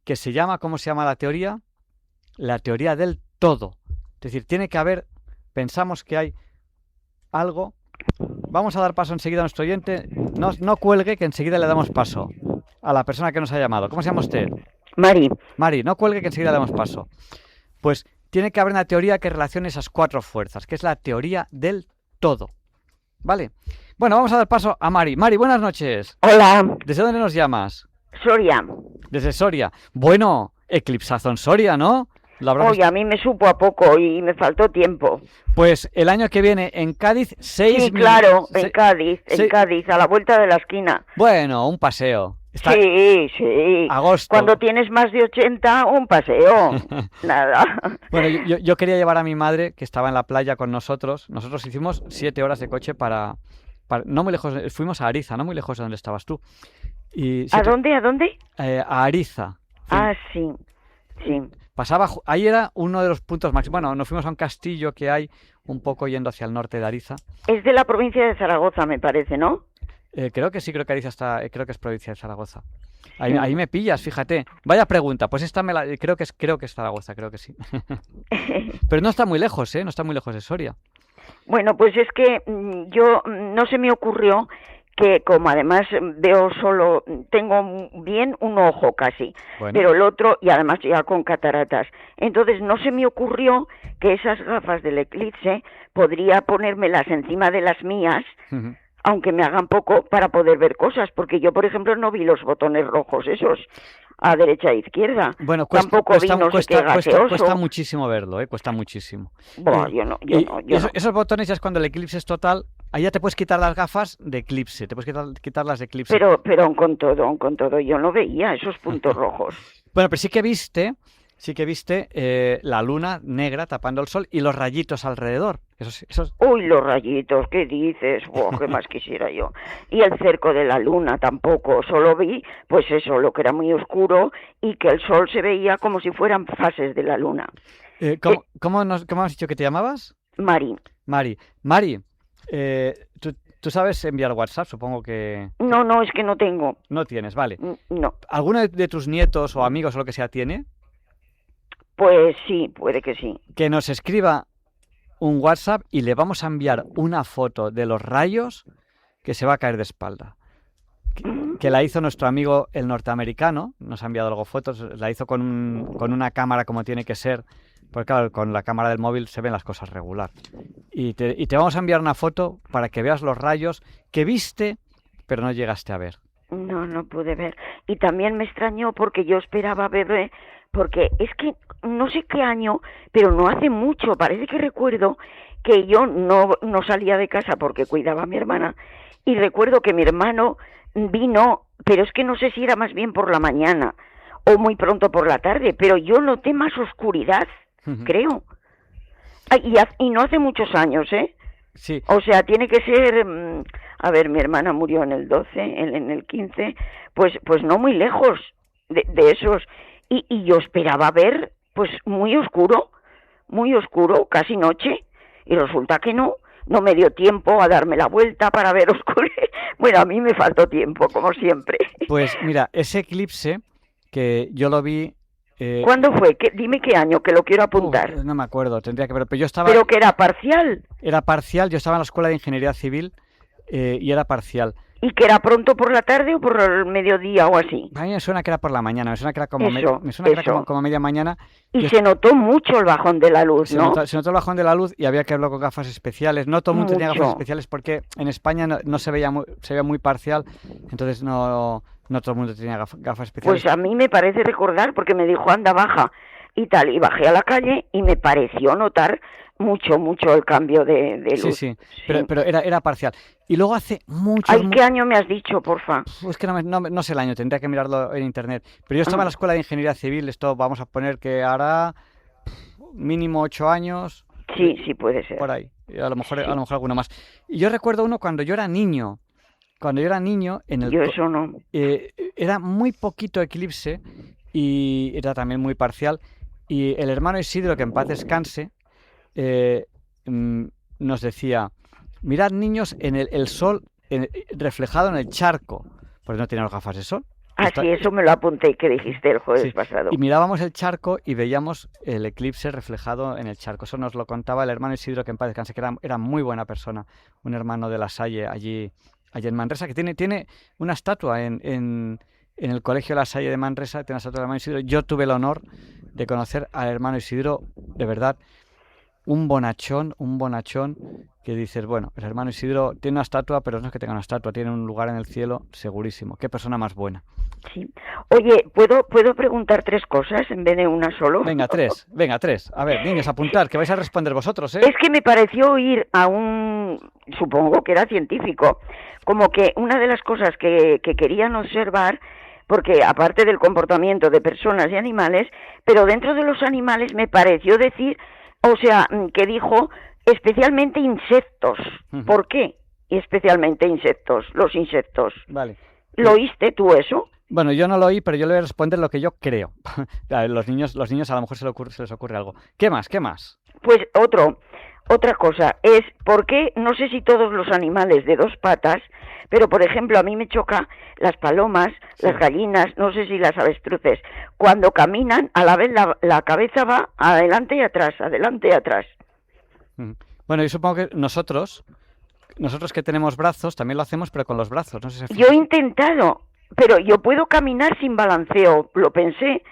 [SPEAKER 2] que se llama, ¿cómo se llama la teoría? La teoría del todo. Es decir, tiene que haber, pensamos que hay algo. Vamos a dar paso enseguida a nuestro oyente. No cuelgue, que enseguida le damos paso a la persona que nos ha llamado. ¿Cómo se llama usted?
[SPEAKER 8] Mari,
[SPEAKER 2] no cuelgue, que enseguida le damos paso. Pues tiene que haber una teoría que relacione esas 4 fuerzas, que es la teoría del todo. ¿Vale? Bueno, vamos a dar paso a Mari. Mari, buenas noches.
[SPEAKER 8] hola,
[SPEAKER 2] ¿Desde dónde nos llamas?
[SPEAKER 8] Soria.
[SPEAKER 2] Desde Soria. Bueno, eclipsazo en Soria, ¿no?
[SPEAKER 8] Oye, a mí me supo a poco y me faltó tiempo.
[SPEAKER 2] Pues el año que viene en Cádiz, 6...
[SPEAKER 8] Sí, claro, en Cádiz, a la vuelta de la esquina.
[SPEAKER 2] Bueno, un paseo.
[SPEAKER 8] Sí.
[SPEAKER 2] Agosto.
[SPEAKER 8] Cuando tienes más de 80, un paseo. Nada.
[SPEAKER 2] Bueno, yo quería llevar a mi madre, que estaba en la playa con nosotros. Nosotros hicimos 7 horas de coche para no muy lejos, fuimos a Ariza, no muy lejos de donde estabas tú.
[SPEAKER 8] ¿A dónde?
[SPEAKER 2] A Ariza.
[SPEAKER 8] Ah, sí.
[SPEAKER 2] Ahí era uno de los puntos máximos. Bueno, nos fuimos a un castillo que hay un poco yendo hacia el norte de Ariza.
[SPEAKER 8] Es de la provincia de Zaragoza, me parece, ¿no?
[SPEAKER 2] Creo que sí, creo que Ariza creo que es provincia de Zaragoza. Ahí me pillas, fíjate. Vaya pregunta, pues esta creo que es Zaragoza, creo que sí. Pero no está muy lejos, no está muy lejos de Soria.
[SPEAKER 8] Bueno, pues es que yo no se me ocurrió que, como además veo solo, tengo bien un ojo casi,
[SPEAKER 2] bueno,
[SPEAKER 8] pero el otro, y además ya con cataratas, entonces no se me ocurrió que esas gafas del eclipse podría ponérmelas encima de las mías, aunque me hagan poco, para poder ver cosas, porque yo, por ejemplo, no vi los botones rojos esos a derecha e izquierda.
[SPEAKER 2] Bueno,
[SPEAKER 8] Tampoco vi no sé qué gaseoso.
[SPEAKER 2] cuesta muchísimo verlo, cuesta muchísimo.
[SPEAKER 8] Buah, yo no.
[SPEAKER 2] Esos botones ya es cuando el eclipse es total, ahí ya te puedes quitar las gafas de eclipse, te puedes quitar las de eclipse.
[SPEAKER 8] Pero aun con todo, yo no veía esos puntos rojos.
[SPEAKER 2] Bueno, pero sí que viste la luna negra tapando el sol y los rayitos alrededor. Esos...
[SPEAKER 8] Uy, los rayitos, ¿qué dices? Buah, ¿qué más quisiera yo? Y el cerco de la luna tampoco, solo vi, pues eso, lo que era muy oscuro y que el sol se veía como si fueran fases de la luna.
[SPEAKER 2] ¿Cómo has dicho que te llamabas?
[SPEAKER 8] Mari,
[SPEAKER 2] ¿tú sabes enviar WhatsApp? Supongo que...
[SPEAKER 8] No, es que no tengo.
[SPEAKER 2] No tienes, vale.
[SPEAKER 8] No.
[SPEAKER 2] ¿Alguno de tus nietos o amigos o lo que sea tiene?
[SPEAKER 8] Pues sí, puede que sí.
[SPEAKER 2] Que nos escriba un WhatsApp y le vamos a enviar una foto de los rayos que se va a caer de espalda. Que la hizo nuestro amigo el norteamericano, nos ha enviado luego fotos, la hizo con una cámara como tiene que ser, porque claro, con la cámara del móvil se ven las cosas regular. Y te vamos a enviar una foto para que veas los rayos que viste, pero no llegaste a ver.
[SPEAKER 8] No pude ver. Y también me extrañó porque yo esperaba ver, porque es que no sé qué año, pero no hace mucho, parece que recuerdo que yo no salía de casa porque cuidaba a mi hermana, y recuerdo que mi hermano vino, pero es que no sé si era más bien por la mañana o muy pronto por la tarde, pero yo noté más oscuridad, creo. Y no hace muchos años, ¿eh?
[SPEAKER 2] Sí.
[SPEAKER 8] O sea, tiene que ser... A ver, mi hermana murió en el 12, en el 15, pues no muy lejos de esos. Y yo esperaba ver, pues muy oscuro, casi noche, y resulta que no me dio tiempo a darme la vuelta para ver oscuro. Bueno, a mí me faltó tiempo, como siempre.
[SPEAKER 2] Pues mira, ese eclipse que yo lo vi...
[SPEAKER 8] ¿Cuándo fue? Dime qué año, que lo quiero apuntar.
[SPEAKER 2] No me acuerdo, tendría que ver, pero yo estaba...
[SPEAKER 8] ¿Pero que era parcial?
[SPEAKER 2] Era parcial, yo estaba en la Escuela de Ingeniería Civil y era parcial.
[SPEAKER 8] ¿Y que era pronto por la tarde o por el mediodía o así?
[SPEAKER 2] A mí me suena que era por la mañana, me suena que era como, como media mañana.
[SPEAKER 8] Y se notó mucho el bajón de la luz, ¿no?
[SPEAKER 2] Se notó el bajón de la luz y había que verlo con gafas especiales. No todo el mundo tenía gafas especiales porque en España no se veía muy parcial, entonces no todo el mundo tenía gafas especiales.
[SPEAKER 8] Pues a mí me parece recordar, porque me dijo, anda, baja y tal, y bajé a la calle y me pareció notar mucho el cambio de luz.
[SPEAKER 2] Sí. Pero era parcial. Y luego hace mucho...
[SPEAKER 8] Ay, ¿qué año me has dicho, porfa?
[SPEAKER 2] Es que no sé el año, tendría que mirarlo en internet. Pero yo estaba en la Escuela de Ingeniería Civil, esto vamos a poner que hará mínimo 8 años.
[SPEAKER 8] Sí, puede ser.
[SPEAKER 2] Por ahí, y a lo mejor alguno más. Y yo recuerdo uno cuando yo era niño.
[SPEAKER 8] Yo eso no.
[SPEAKER 2] Era muy poquito eclipse y era también muy parcial. Y el hermano Isidro, que en paz descanse, nos decía: mirad, niños, en el sol reflejado en el charco, porque no teníamos gafas de sol.
[SPEAKER 8] Sí, eso me lo apunté que dijiste el jueves pasado.
[SPEAKER 2] Y mirábamos el charco y veíamos el eclipse reflejado en el charco. Eso nos lo contaba el hermano Isidro, que en paz descanse, que era muy buena persona, un hermano de La Salle allí en Manresa, que tiene una estatua en el Colegio La Salle de Manresa, tiene una estatua del hermano Isidro. Yo tuve el honor de conocer al hermano Isidro, de verdad, un bonachón, que dices, bueno, el hermano Isidro tiene una estatua, pero no es que tenga una estatua, tiene un lugar en el cielo segurísimo. Qué persona más buena.
[SPEAKER 8] Sí. Oye, ¿puedo preguntar 3 cosas en vez de una solo?
[SPEAKER 2] Venga, 3. A ver, niños, apuntar, que vais a responder vosotros, ¿eh?
[SPEAKER 8] Es que me pareció oír a supongo que era científico, como que una de las cosas que querían observar, porque aparte del comportamiento de personas y animales, pero dentro de los animales me pareció decir, o sea, que dijo especialmente insectos. ¿Por qué? Especialmente insectos, los insectos.
[SPEAKER 2] Vale.
[SPEAKER 8] ¿Lo oíste tú eso?
[SPEAKER 2] Bueno, yo no lo oí, pero yo le voy a responder lo que yo creo. Los niños a lo mejor se les ocurre algo. ¿Qué más?
[SPEAKER 8] Pues otra cosa es, ¿por qué? No sé si todos los animales de 2 patas, pero por ejemplo a mí me choca las palomas, las gallinas, no sé si las avestruces, cuando caminan a la vez la cabeza va adelante y atrás.
[SPEAKER 2] Bueno, yo supongo que nosotros que tenemos brazos también lo hacemos, pero con los brazos. No sé si
[SPEAKER 8] yo he intentado, pero yo puedo caminar sin balanceo, lo pensé,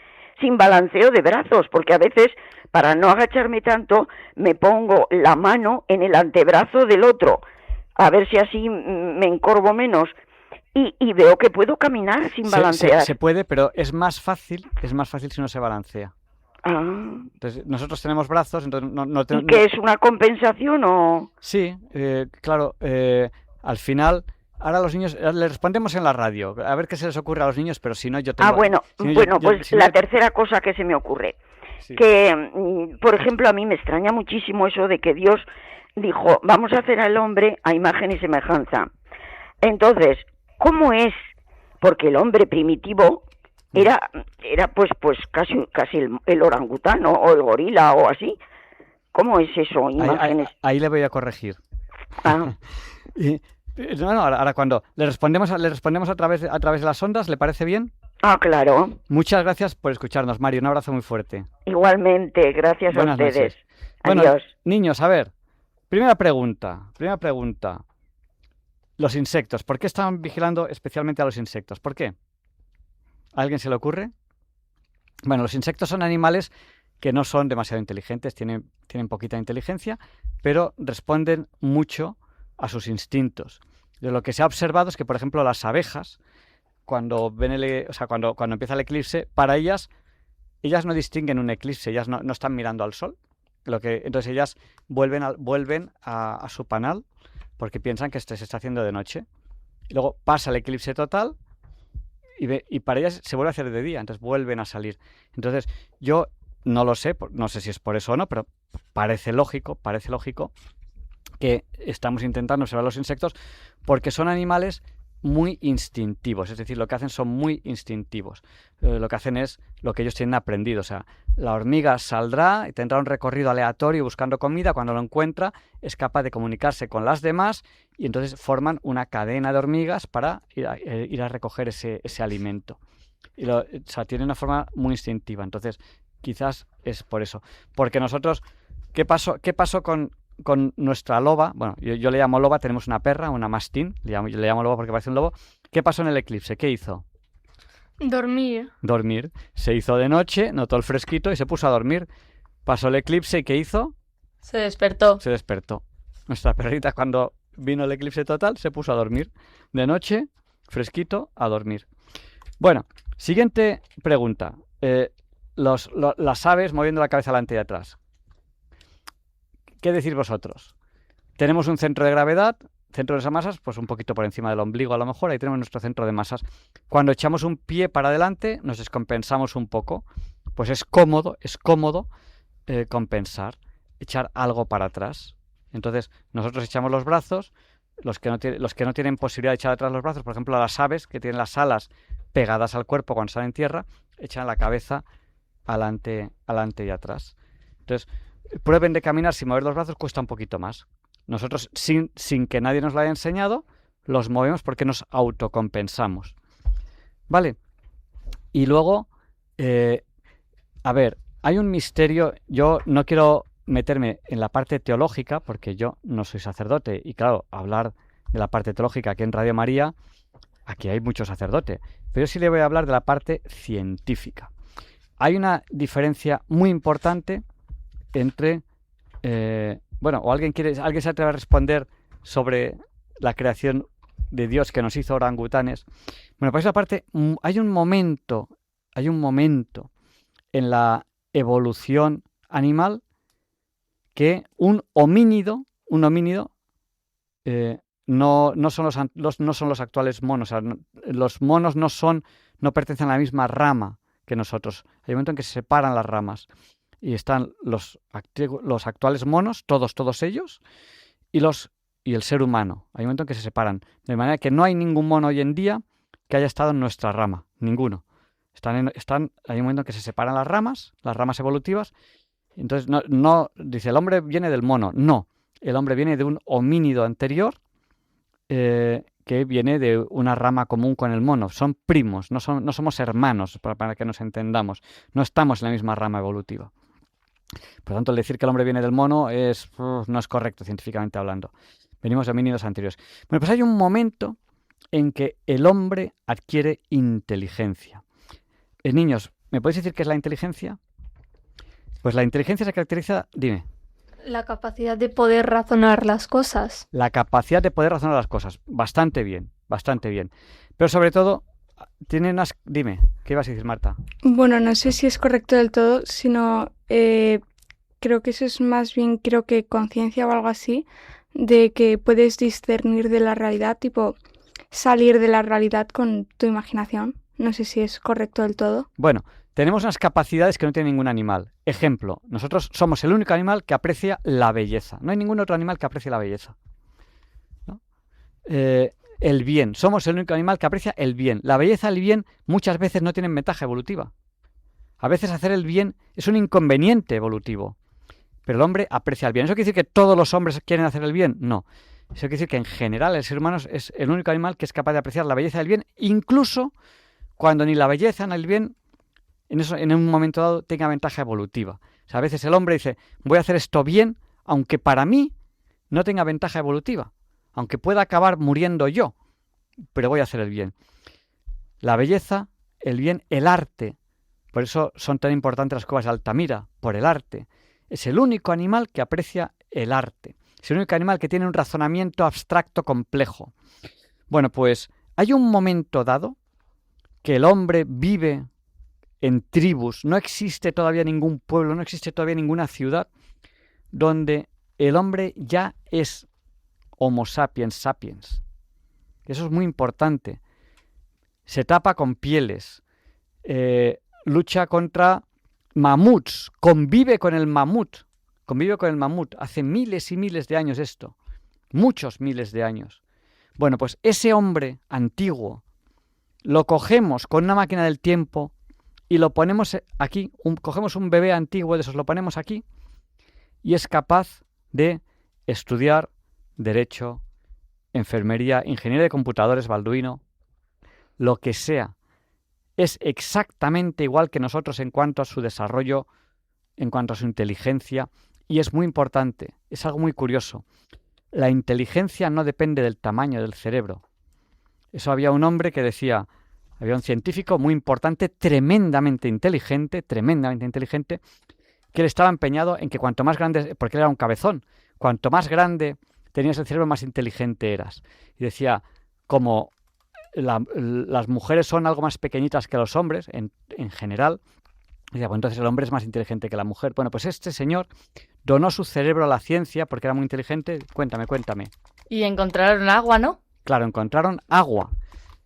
[SPEAKER 8] sin balanceo de brazos, porque a veces, para no agacharme tanto, me pongo la mano en el antebrazo del otro, a ver si así me encorvo menos. Y veo que puedo caminar sin balancear.
[SPEAKER 2] Se puede, pero es más fácil si no se balancea.
[SPEAKER 8] Ah.
[SPEAKER 2] Entonces, nosotros tenemos brazos, entonces
[SPEAKER 8] ¿Y qué es una compensación o...?
[SPEAKER 2] Sí, claro, al final, ahora los niños, les respondemos en la radio, a ver qué se les ocurre a los niños, pero si no yo tengo...
[SPEAKER 8] La tercera cosa que se me ocurre,
[SPEAKER 2] sí.
[SPEAKER 8] Que, por ejemplo, a mí me extraña muchísimo eso de que Dios dijo, vamos a hacer al hombre a imagen y semejanza. Entonces, ¿cómo es? Porque el hombre primitivo era pues casi el orangután o el gorila o así. ¿Cómo es eso? Imágenes.
[SPEAKER 2] Ahí le voy a corregir.
[SPEAKER 8] Ah.
[SPEAKER 2] Ahora cuando le respondemos a través de las ondas, ¿le parece bien?
[SPEAKER 8] Ah, claro.
[SPEAKER 2] Muchas gracias por escucharnos, Mario. Un abrazo muy fuerte.
[SPEAKER 8] Igualmente, gracias
[SPEAKER 2] Buenas
[SPEAKER 8] a ustedes.
[SPEAKER 2] Noches. Bueno,
[SPEAKER 8] adiós.
[SPEAKER 2] Niños, a ver. Primera pregunta. Los insectos. ¿Por qué están vigilando especialmente a los insectos? ¿Por qué? ¿A alguien se le ocurre? Bueno, los insectos son animales que no son demasiado inteligentes, tienen poquita inteligencia, pero responden mucho a sus instintos. De lo que se ha observado es que, por ejemplo, las abejas, cuando empieza el eclipse, para ellas no distinguen un eclipse, ellas no están mirando al sol. Entonces ellas vuelven a su panal porque piensan que se está haciendo de noche. Y luego pasa el eclipse total y para ellas se vuelve a hacer de día, entonces vuelven a salir. Entonces yo no lo sé, no sé si es por eso o no, pero parece lógico que estamos intentando observar los insectos porque son animales muy instintivos, es decir, lo que hacen son muy instintivos. Lo que hacen es lo que ellos tienen aprendido, o sea, la hormiga saldrá y tendrá un recorrido aleatorio buscando comida, cuando lo encuentra es capaz de comunicarse con las demás y entonces forman una cadena de hormigas para ir a recoger ese alimento. O sea, tiene una forma muy instintiva, entonces quizás es por eso. Porque nosotros, ¿qué pasó con nuestra loba? Bueno, yo le llamo loba, tenemos una perra, una mastín, le llamo loba porque parece un lobo. ¿Qué pasó en el eclipse? ¿Qué hizo? Dormir. Se hizo de noche, notó el fresquito y se puso a dormir. Pasó el eclipse y ¿qué hizo?
[SPEAKER 3] Se despertó.
[SPEAKER 2] Nuestra perrita, cuando vino el eclipse total, se puso a dormir. De noche, fresquito, a dormir. Bueno, siguiente pregunta. Las aves moviendo la cabeza adelante y atrás. ¿Qué decís vosotros? Tenemos un centro de gravedad, centro de esas masas, pues un poquito por encima del ombligo a lo mejor, ahí tenemos nuestro centro de masas. Cuando echamos un pie para adelante, nos descompensamos un poco, pues es cómodo compensar, echar algo para atrás. Entonces, nosotros echamos los brazos, los que no tienen posibilidad de echar atrás los brazos, por ejemplo, las aves que tienen las alas pegadas al cuerpo cuando están en tierra, echan la cabeza adelante y atrás. Entonces, prueben de caminar sin mover los brazos, cuesta un poquito más. Nosotros, sin que nadie nos lo haya enseñado, los movemos porque nos autocompensamos. ¿Vale? Y luego, a ver, hay un misterio. Yo no quiero meterme en la parte teológica porque yo no soy sacerdote. Y claro, hablar de la parte teológica aquí en Radio María, aquí hay mucho sacerdote. Pero yo sí le voy a hablar de la parte científica. Hay una diferencia muy importante entre... ¿alguien se atreve a responder sobre la creación de Dios que nos hizo orangutanes? Bueno, pues aparte, hay un momento en la evolución animal que un homínido no son los actuales monos. O sea, los monos no pertenecen a la misma rama que nosotros. Hay un momento en que se separan las ramas. Y están los actuales monos, todos ellos, y el ser humano. Hay un momento en que se separan. De manera que no hay ningún mono hoy en día que haya estado en nuestra rama. Ninguno. Hay un momento en que se separan las ramas evolutivas. Entonces, no dice, el hombre viene del mono. No. El hombre viene de un homínido anterior que viene de una rama común con el mono. Son primos, no somos hermanos, para que nos entendamos. No estamos en la misma rama evolutiva. Por lo tanto, el decir que el hombre viene del mono no es correcto científicamente hablando. Venimos de homínidos anteriores. Bueno, pues hay un momento en que el hombre adquiere inteligencia. Niños, ¿me podéis decir qué es la inteligencia? Pues la inteligencia se caracteriza... Dime.
[SPEAKER 5] La capacidad de poder razonar las cosas.
[SPEAKER 2] La capacidad de poder razonar las cosas. Bastante bien, bastante bien. Pero sobre todo, tiene unas... Dime, ¿qué ibas a decir, Marta?
[SPEAKER 4] Bueno, no sé si es correcto del todo, sino creo que eso es más bien, creo que conciencia o algo así, de que puedes discernir de la realidad, tipo salir de la realidad con tu imaginación. No sé si es correcto del todo.
[SPEAKER 2] Bueno, tenemos unas capacidades que no tiene ningún animal. Ejemplo, nosotros somos el único animal que aprecia la belleza. No hay ningún otro animal que aprecie la belleza, ¿no? El bien. Somos el único animal que aprecia el bien. La belleza y el bien muchas veces no tienen ventaja evolutiva. A veces hacer el bien es un inconveniente evolutivo. Pero el hombre aprecia el bien. ¿Eso quiere decir que todos los hombres quieren hacer el bien? No. Eso quiere decir que en general el ser humano es el único animal que es capaz de apreciar la belleza y el bien, incluso cuando ni la belleza ni el bien en un momento dado tenga ventaja evolutiva. O sea, a veces el hombre dice, voy a hacer esto bien, aunque para mí no tenga ventaja evolutiva, aunque pueda acabar muriendo yo, pero voy a hacer el bien. La belleza, el bien, el arte. Por eso son tan importantes las cuevas de Altamira, por el arte. Es el único animal que aprecia el arte. Es el único animal que tiene un razonamiento abstracto complejo. Bueno, pues hay un momento dado que el hombre vive en tribus. No existe todavía ningún pueblo, no existe todavía ninguna ciudad donde el hombre ya es Homo sapiens sapiens. Eso es muy importante. Se tapa con pieles, lucha contra mamuts, convive con el mamut. Hace miles y miles de años esto. Muchos miles de años. Bueno, pues ese hombre antiguo lo cogemos con una máquina del tiempo y lo ponemos aquí. Cogemos un bebé antiguo de esos, lo ponemos aquí y es capaz de estudiar derecho, enfermería, ingeniería de computadores, Balduino, lo que sea. Es exactamente igual que nosotros en cuanto a su desarrollo, en cuanto a su inteligencia, y es muy importante, es algo muy curioso. La inteligencia no depende del tamaño del cerebro. Eso había un hombre que decía, había un científico muy importante, tremendamente inteligente, que él estaba empeñado en que cuanto más grande, porque él era un cabezón, cuanto más grande tenías el cerebro, más inteligente eras. Y decía, como las mujeres son algo más pequeñitas que los hombres, en general, decía, pues entonces el hombre es más inteligente que la mujer. Bueno, pues este señor donó su cerebro a la ciencia porque era muy inteligente. Cuéntame.
[SPEAKER 3] Y encontraron agua, ¿no?
[SPEAKER 2] Claro, encontraron agua.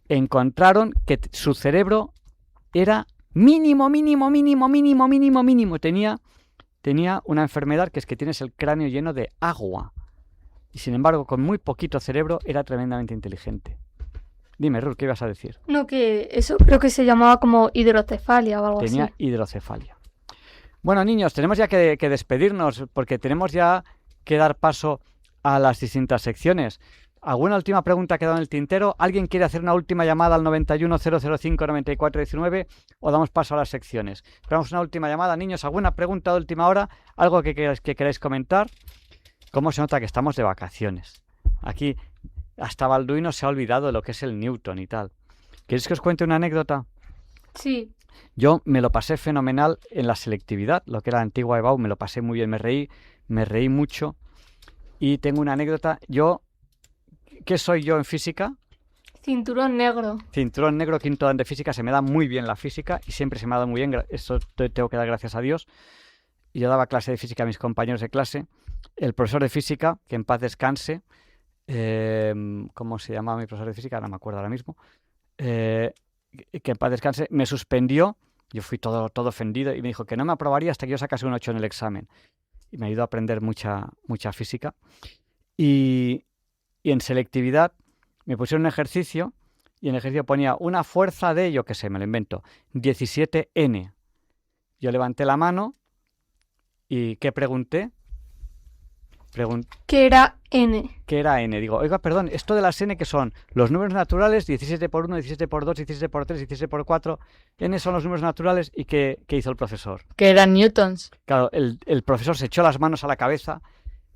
[SPEAKER 2] Encontraron que su cerebro era mínimo. Tenía una enfermedad que es que tienes el cráneo lleno de agua. Y sin embargo, con muy poquito cerebro, era tremendamente inteligente. Dime, Ruth, ¿qué ibas a decir?
[SPEAKER 5] No, que eso creo que se llamaba como hidrocefalia o algo así.
[SPEAKER 2] Tenía hidrocefalia. Bueno, niños, tenemos ya que despedirnos porque tenemos ya que dar paso a las distintas secciones. ¿Alguna última pregunta ha quedado en el tintero? ¿Alguien quiere hacer una última llamada al 910059419 o damos paso a las secciones? Esperamos una última llamada. Niños, ¿alguna pregunta de última hora? ¿Algo que queráis comentar? ¿Cómo se nota que estamos de vacaciones? Aquí hasta Balduino se ha olvidado de lo que es el Newton y tal. ¿Queréis que os cuente una anécdota?
[SPEAKER 5] Sí.
[SPEAKER 2] Yo me lo pasé fenomenal en la selectividad, lo que era la antigua EBAU, me lo pasé muy bien, me reí mucho. Y tengo una anécdota. ¿Qué soy yo en física?
[SPEAKER 5] Cinturón negro.
[SPEAKER 2] Cinturón negro, quinto dan de física. Se me da muy bien la física y siempre se me ha dado muy bien. Eso tengo que dar gracias a Dios. Y yo daba clase de física a mis compañeros de clase. El profesor de física, que en paz descanse, ¿cómo se llamaba mi profesor de física? No me acuerdo ahora mismo. Que en paz descanse, me suspendió. Yo fui todo ofendido y me dijo que no me aprobaría hasta que yo sacase un 8 en el examen. Y me ayudó a aprender mucha física. Y en selectividad me pusieron un ejercicio y en el ejercicio ponía una fuerza de, yo qué sé, me lo invento, 17N. Yo levanté la mano y ¿qué pregunté?
[SPEAKER 5] ¿Qué era N?
[SPEAKER 2] ¿Qué era N? Digo, oiga, perdón, esto de las N que son los números naturales, 17 por 1, 17 por 2, 17 por 3, 17 por 4, N son los números naturales. ¿Y qué hizo el profesor?
[SPEAKER 3] Que eran newtons.
[SPEAKER 2] Claro, el profesor se echó las manos a la cabeza,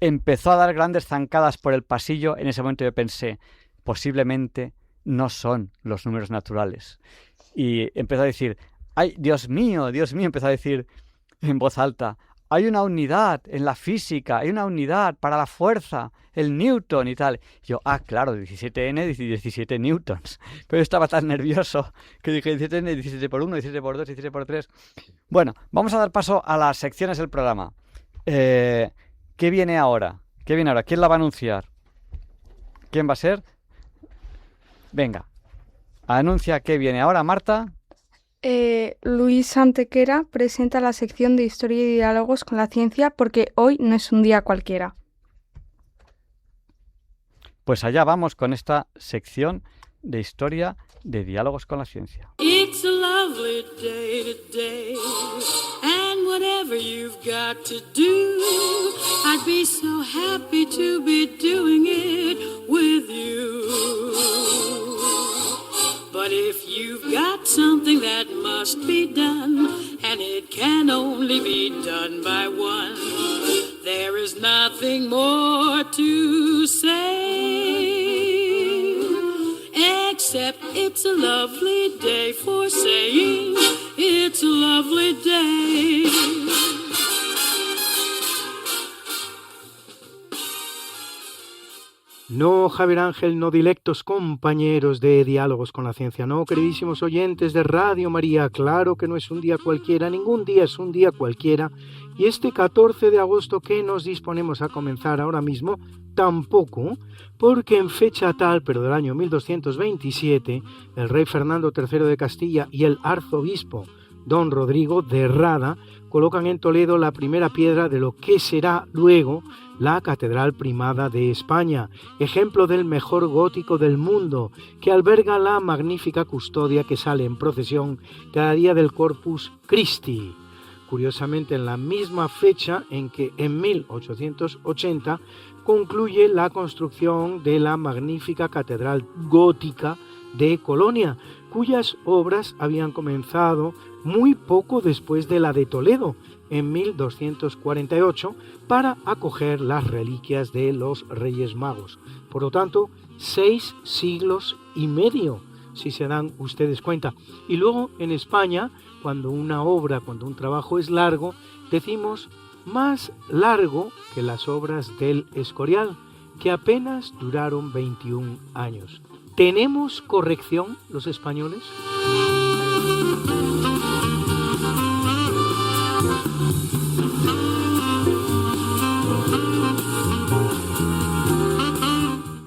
[SPEAKER 2] empezó a dar grandes zancadas por el pasillo. En ese momento yo pensé, posiblemente no son los números naturales. Y empezó a decir, ¡ay, Dios mío! Empezó a decir en voz alta, hay una unidad en la física, hay una unidad para la fuerza, el Newton y tal. Y yo, claro, 17N, 17 newtons. Pero yo estaba tan nervioso que dije 17N, 17 por 1, 17 por 2, 17 por 3. Bueno, vamos a dar paso a las secciones del programa. ¿Qué viene ahora? ¿Quién la va a anunciar? ¿Quién va a ser? Venga, anuncia qué viene ahora, Marta.
[SPEAKER 4] Luis Antequera presenta la sección de Historia y Diálogos con la Ciencia porque hoy no es un día cualquiera.
[SPEAKER 2] Pues allá vamos con esta sección de Historia de Diálogos con la Ciencia.
[SPEAKER 9] It's a lovely day today, and whatever you've got to do, I'd be so happy to be doing it with you. But if you've got something that must be done, and it can only be done by one, there is nothing more to say, except it's a lovely day for saying it's a lovely day.
[SPEAKER 10] No, Javier Ángel, no, dilectos compañeros de Diálogos con la Ciencia, no, queridísimos oyentes de Radio María, claro que no es un día cualquiera, ningún día es un día cualquiera, y este 14 de agosto que nos disponemos a comenzar ahora mismo, tampoco, porque en fecha tal, pero del año 1227, el rey Fernando III de Castilla y el arzobispo don Rodrigo de Rada colocan en Toledo la primera piedra de lo que será luego la Catedral Primada de España, ejemplo del mejor gótico del mundo, que alberga la magnífica custodia que sale en procesión cada día del Corpus Christi. Curiosamente, en la misma fecha en que en 1880 concluye la construcción de la magnífica Catedral Gótica de Colonia, cuyas obras habían comenzado muy poco después de la de Toledo, en 1248, para acoger las reliquias de los Reyes Magos. Por lo tanto, 6 siglos y medio, si se dan ustedes cuenta. Y luego en España, cuando un trabajo es largo, decimos más largo que las obras del Escorial, que apenas duraron 21 años. ¿Tenemos corrección los españoles?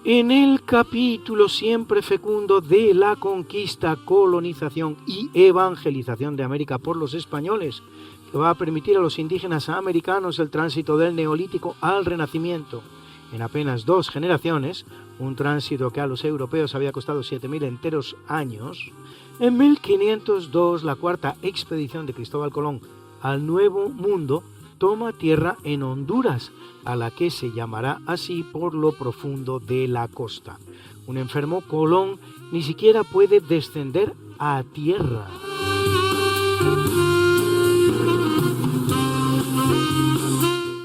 [SPEAKER 10] En el capítulo siempre fecundo de la conquista, colonización y evangelización de América por los españoles, que va a permitir a los indígenas americanos el tránsito del Neolítico al Renacimiento en apenas 2 generaciones, un tránsito que a los europeos había costado 7.000 enteros años, en 1502 la cuarta expedición de Cristóbal Colón al Nuevo Mundo toma tierra en Honduras, a la que se llamará así por lo profundo de la costa. Un enfermo, Colón ni siquiera puede descender a tierra.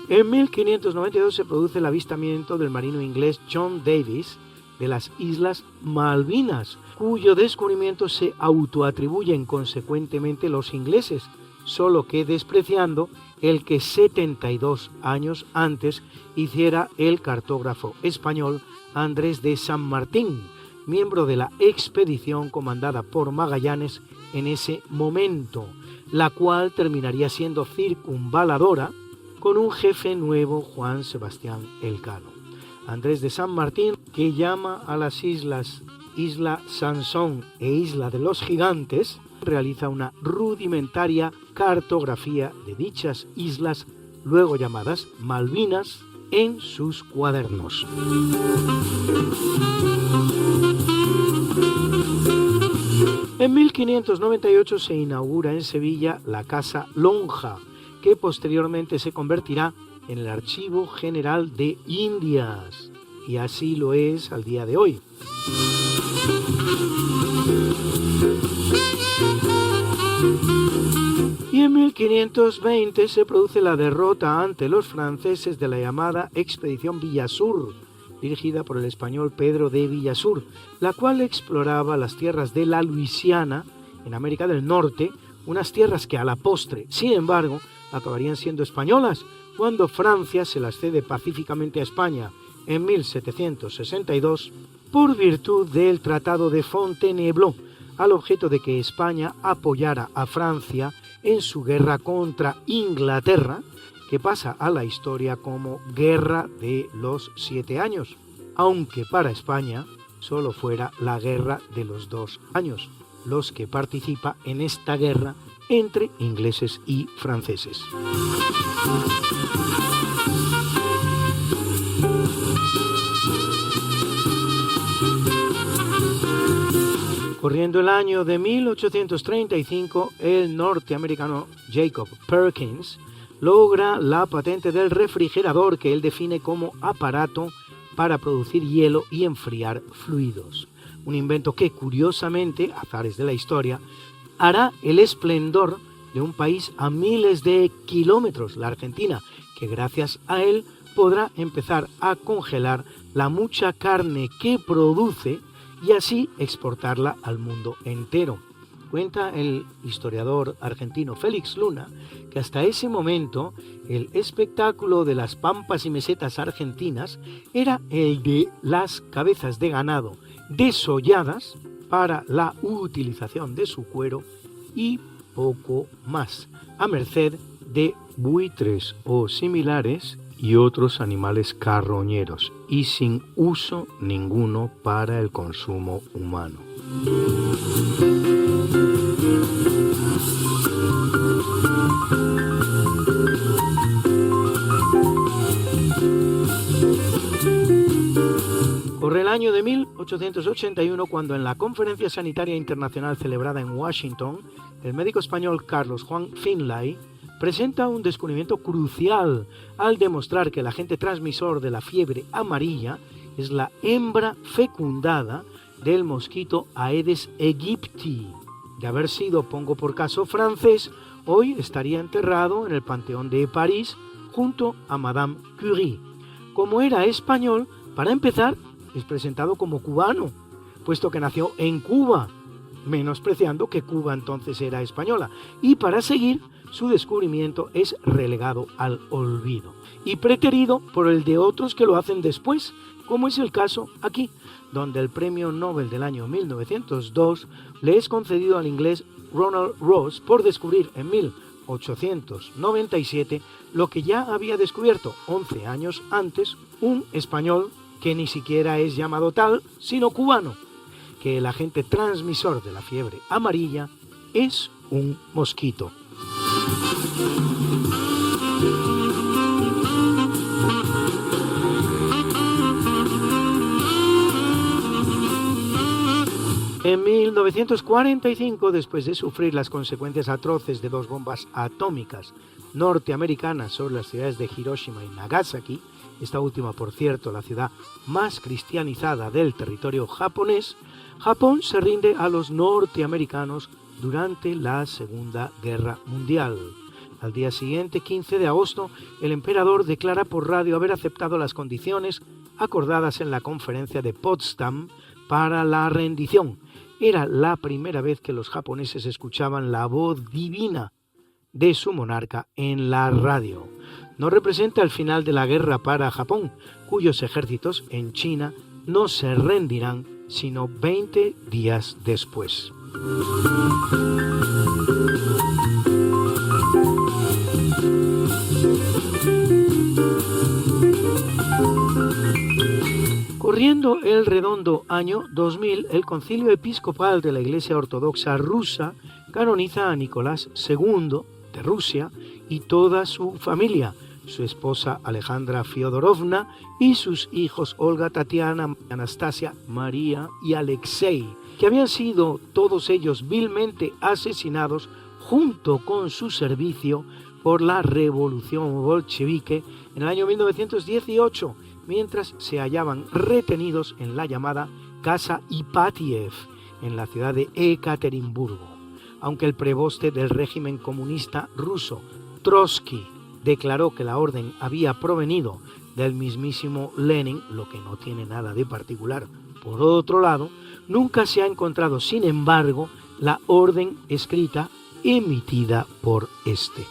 [SPEAKER 10] En 1592 se produce el avistamiento del marino inglés John Davis de las Islas Malvinas, cuyo descubrimiento se autoatribuyen consecuentemente los ingleses, solo que despreciando el que 72 años antes hiciera el cartógrafo español Andrés de San Martín, miembro de la expedición comandada por Magallanes en ese momento, la cual terminaría siendo circunvaladora con un jefe nuevo, Juan Sebastián Elcano. Andrés de San Martín, que llama a las islas Isla Sansón e Isla de los Gigantes, realiza una rudimentaria cartografía de dichas islas, luego llamadas Malvinas, en sus cuadernos. En 1598 se inaugura en Sevilla la Casa Lonja, que posteriormente se convertirá en el Archivo General de Indias, y así lo es al día de hoy. Y en 1520 se produce la derrota ante los franceses de la llamada Expedición Villasur, dirigida por el español Pedro de Villasur, la cual exploraba las tierras de la Luisiana, en América del Norte, unas tierras que a la postre, sin embargo, acabarían siendo españolas cuando Francia se las cede pacíficamente a España en 1762 por virtud del Tratado de Fontainebleau, al objeto de que España apoyara a Francia en su guerra contra Inglaterra, que pasa a la historia como Guerra de los 7 años, aunque para España solo fuera la Guerra de los 2 años, los que participa en esta guerra entre ingleses y franceses. Corriendo el año de 1835, el norteamericano Jacob Perkins logra la patente del refrigerador, que él define como aparato para producir hielo y enfriar fluidos. Un invento que, curiosamente, azares de la historia, hará el esplendor de un país a miles de kilómetros, la Argentina, que gracias a él podrá empezar a congelar la mucha carne que produce y así exportarla al mundo entero. Cuenta el historiador argentino Félix Luna que hasta ese momento el espectáculo de las pampas y mesetas argentinas era el de las cabezas de ganado desolladas para la utilización de su cuero y poco más, a merced de buitres o similares y otros animales carroñeros, y sin uso ninguno para el consumo humano. Corre el año de 1881 cuando en la Conferencia Sanitaria Internacional celebrada en Washington, el médico español Carlos Juan Finlay presenta un descubrimiento crucial al demostrar que el agente transmisor de la fiebre amarilla es la hembra fecundada del mosquito Aedes aegypti. De haber sido, pongo por caso, francés, hoy estaría enterrado en el Panteón de París junto a Madame Curie. Como era español, para empezar, es presentado como cubano, puesto que nació en Cuba, menospreciando que Cuba entonces era española, y para seguir, su descubrimiento es relegado al olvido y preterido por el de otros que lo hacen después, como es el caso aquí, donde el premio Nobel del año 1902 le es concedido al inglés Ronald Ross por descubrir en 1897 lo que ya había descubierto 11 años antes un español que ni siquiera es llamado tal, sino cubano, que el agente transmisor de la fiebre amarilla es un mosquito. En 1945, después de sufrir las consecuencias atroces de 2 bombas atómicas norteamericanas sobre las ciudades de Hiroshima y Nagasaki, esta última, por cierto, la ciudad más cristianizada del territorio japonés, Japón se rinde a los norteamericanos durante la Segunda Guerra Mundial. Al día siguiente, 15 de agosto, el emperador declara por radio haber aceptado las condiciones acordadas en la conferencia de Potsdam para la rendición. Era la primera vez que los japoneses escuchaban la voz divina de su monarca en la radio. No representa el final de la guerra para Japón, cuyos ejércitos en China no se rendirán sino 20 días después. Corriendo el redondo año 2000, el Concilio Episcopal de la Iglesia Ortodoxa Rusa canoniza a Nicolás II de Rusia y toda su familia, su esposa Alejandra Fyodorovna y sus hijos Olga, Tatiana, Anastasia, María y Alexei, que habían sido todos ellos vilmente asesinados junto con su servicio por la revolución bolchevique en el año 1918, mientras se hallaban retenidos en la llamada Casa Ipatiev, en la ciudad de Ekaterimburgo. Aunque el preboste del régimen comunista ruso, Trotsky, declaró que la orden había provenido del mismísimo Lenin, lo que no tiene nada de particular. Por otro lado, nunca se ha encontrado, sin embargo, la orden escrita emitida por este.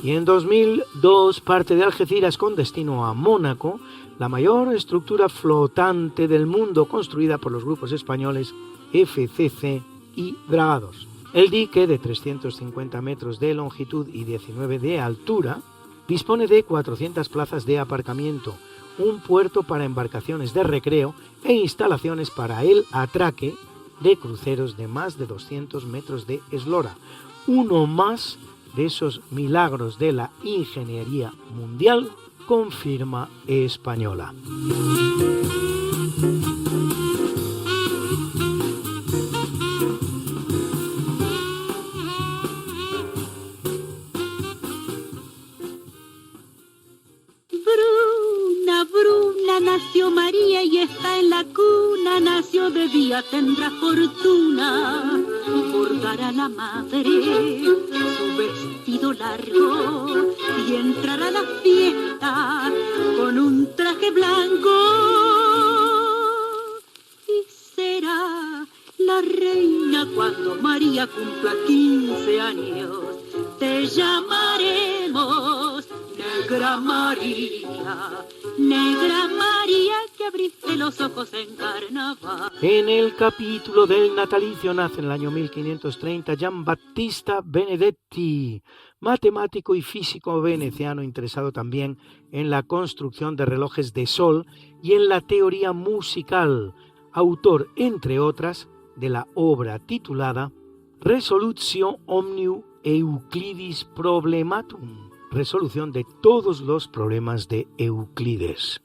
[SPEAKER 10] Y en 2002 parte de Algeciras con destino a Mónaco, la mayor estructura flotante del mundo construida por los grupos españoles FCC y Dragados. El dique, de 350 metros de longitud y 19 de altura, dispone de 400 plazas de aparcamiento, un puerto para embarcaciones de recreo e instalaciones para el atraque de cruceros de más de 200 metros de eslora, uno más de esos milagros de la ingeniería mundial con firma española.
[SPEAKER 9] Bruna, nació María y está en la cuna, nació de día, tendrá fortuna, bordará la madre su vestido largo y entrará a la fiesta con un traje blanco y será la reina cuando María cumpla 15 años, te llamaremos Negra María, Negra María, que abriste los ojos en carnaval.
[SPEAKER 10] En el capítulo del natalicio nace en el año 1530 Giambattista Benedetti, matemático y físico veneciano interesado también en la construcción de relojes de sol y en la teoría musical, autor, entre otras, de la obra titulada Resolutio Omnium Euclidis Problematum, resolución de todos los problemas de Euclides.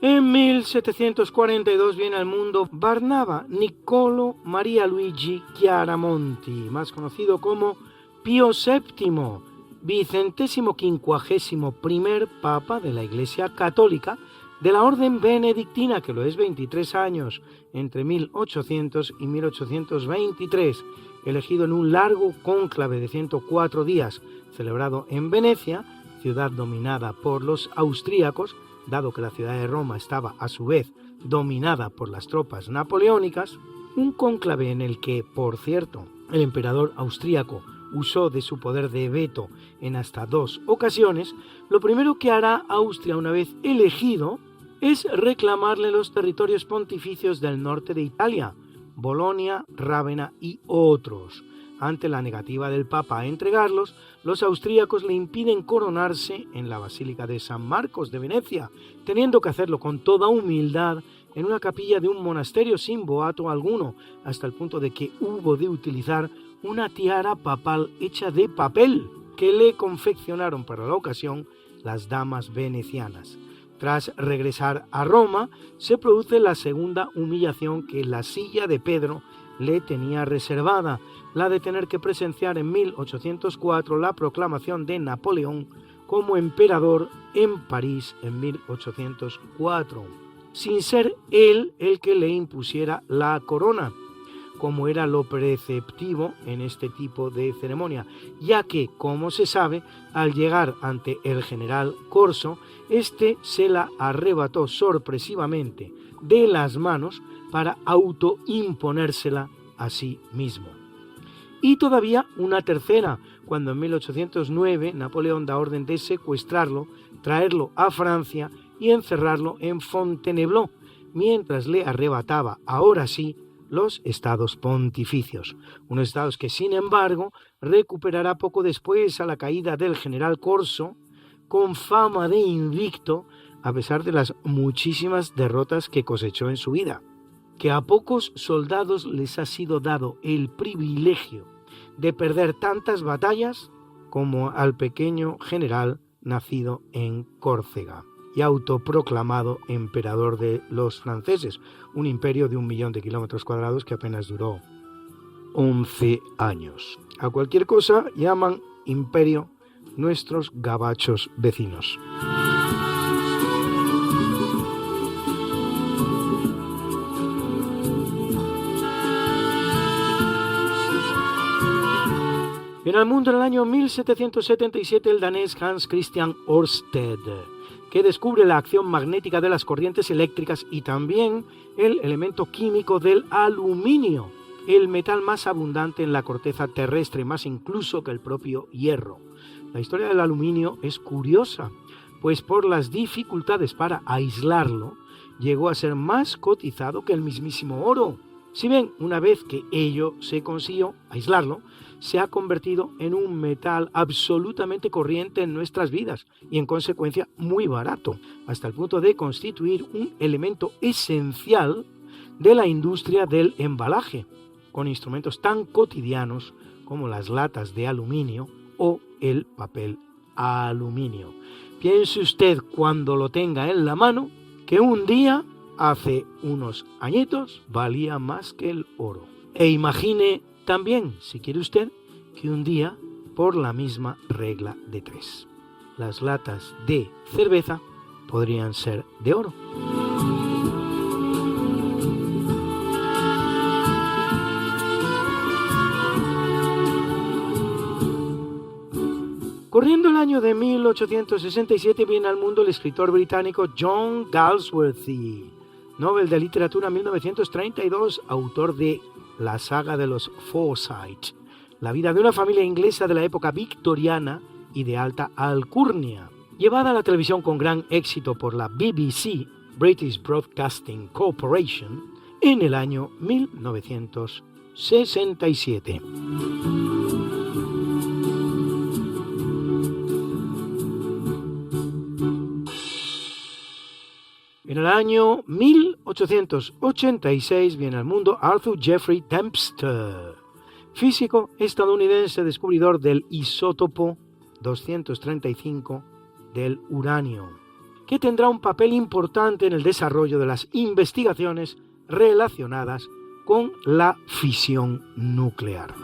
[SPEAKER 10] En 1742 viene al mundo Barnaba Niccolo Maria Luigi Chiaramonti, más conocido como Pío VII, vicentésimo quincuagésimo primer papa de la Iglesia Católica, de la Orden Benedictina, que lo es 23 años, entre 1800 y 1823, elegido en un largo cónclave de 104 días, celebrado en Venecia, ciudad dominada por los austríacos, dado que la ciudad de Roma estaba a su vez dominada por las tropas napoleónicas, un cónclave en el que, por cierto, el emperador austríaco usó de su poder de veto en hasta 2 ocasiones. Lo primero que hará Austria una vez elegido es reclamarle los territorios pontificios del norte de Italia, Bolonia, Rávena y otros. Ante la negativa del Papa a entregarlos, los austríacos le impiden coronarse en la Basílica de San Marcos de Venecia, teniendo que hacerlo con toda humildad en una capilla de un monasterio sin boato alguno, hasta el punto de que hubo de utilizar una tiara papal hecha de papel que le confeccionaron para la ocasión las damas venecianas. Tras regresar a Roma, se produce la segunda humillación que la silla de Pedro le tenía reservada, la de tener que presenciar en 1804 la proclamación de Napoleón como emperador en París en 1804, sin ser él el que le impusiera la corona, como era lo preceptivo en este tipo de ceremonia, ya que, como se sabe, al llegar ante el general Corso, este se la arrebató sorpresivamente de las manos para autoimponérsela a sí mismo. Y todavía una tercera, cuando en 1809 Napoleón da orden de secuestrarlo, traerlo a Francia y encerrarlo en Fontainebleau, mientras le arrebataba, ahora sí, los estados pontificios, unos estados que sin embargo recuperará poco después a la caída del general Corso, con fama de invicto a pesar de las muchísimas derrotas que cosechó en su vida, que a pocos soldados les ha sido dado el privilegio de perder tantas batallas como al pequeño general nacido en Córcega y autoproclamado emperador de los franceses, un imperio de 1 millón de kilómetros cuadrados que apenas duró 11 años. A cualquier cosa llaman imperio nuestros gabachos vecinos. En el mundo, en el año 1777, el danés Hans Christian Ørsted que descubre la acción magnética de las corrientes eléctricas y también el elemento químico del aluminio, el metal más abundante en la corteza terrestre, más incluso que el propio hierro. La historia del aluminio es curiosa, pues por las dificultades para aislarlo, llegó a ser más cotizado que el mismísimo oro. Si bien una vez que ello se consiguió, aislarlo, se ha convertido en un metal absolutamente corriente en nuestras vidas y en consecuencia muy barato, hasta el punto de constituir un elemento esencial de la industria del embalaje, con instrumentos tan cotidianos como las latas de aluminio o el papel aluminio. Piense usted cuando lo tenga en la mano que un día, hace unos añitos, valía más que el oro. E imagine también, si quiere usted, que un día, por la misma regla de 3, las latas de cerveza podrían ser de oro. Corriendo el año de 1867 viene al mundo el escritor británico John Galsworthy, Nobel de Literatura 1932, autor de la saga de los Forsyte, la vida de una familia inglesa de la época victoriana y de alta alcurnia, llevada a la televisión con gran éxito por la BBC, British Broadcasting Corporation, en el año 1967. En el año 1886 viene al mundo Arthur Jeffrey Dempster, físico estadounidense descubridor del isótopo 235 del uranio, que tendrá un papel importante en el desarrollo de las investigaciones relacionadas con la fisión nuclear.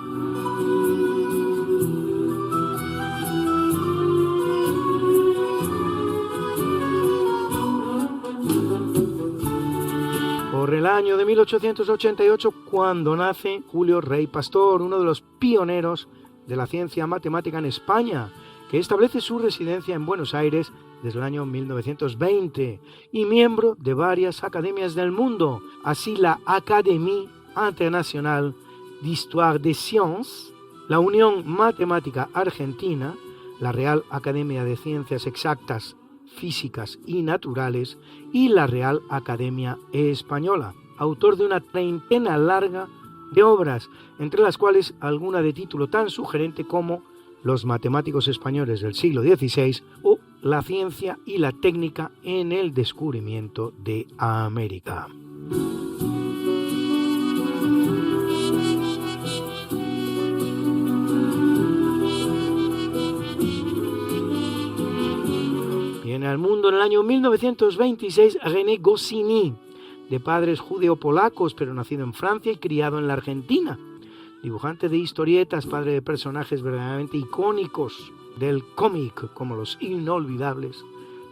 [SPEAKER 10] Por el año de 1888, cuando nace Julio Rey Pastor, uno de los pioneros de la ciencia matemática en España, que establece su residencia en Buenos Aires desde el año 1920 y miembro de varias academias del mundo, así la Académie Internationale d'Histoire des Sciences, la Unión Matemática Argentina, la Real Academia de Ciencias Exactas, Físicas y Naturales y la Real Academia Española, autor de una treintena larga de obras, entre las cuales alguna de título tan sugerente como Los matemáticos españoles del siglo XVI o La ciencia y la técnica en el descubrimiento de América. Viene al mundo en el año 1926 René Goscinny, de padres judeo-polacos pero nacido en Francia y criado en la Argentina. Dibujante de historietas, padre de personajes verdaderamente icónicos del cómic como los inolvidables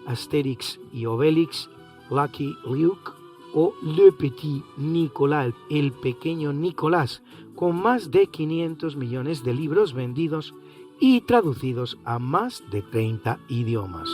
[SPEAKER 10] Asterix y Obelix, Lucky Luke o Le Petit Nicolas, el pequeño Nicolás, con más de 500 millones de libros vendidos y traducidos a más de 30 idiomas.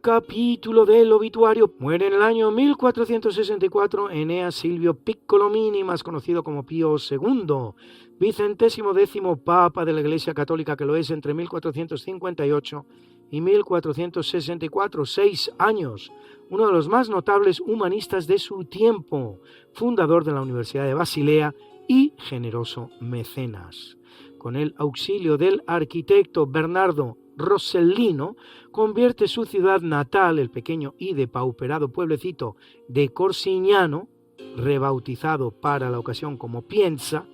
[SPEAKER 10] Capítulo del obituario. Muere en el año 1464 Eneas Silvio Piccolomini, más conocido como Pío II, vicentésimo décimo Papa de la Iglesia Católica, que lo es entre 1458 y 1464, 6 años, uno de los más notables humanistas de su tiempo, fundador de la Universidad de Basilea y generoso mecenas. con el auxilio del arquitecto Bernardo Rossellino, convierte su ciudad natal, el pequeño y depauperado pueblecito de Corsignano, rebautizado para la ocasión como Pienza,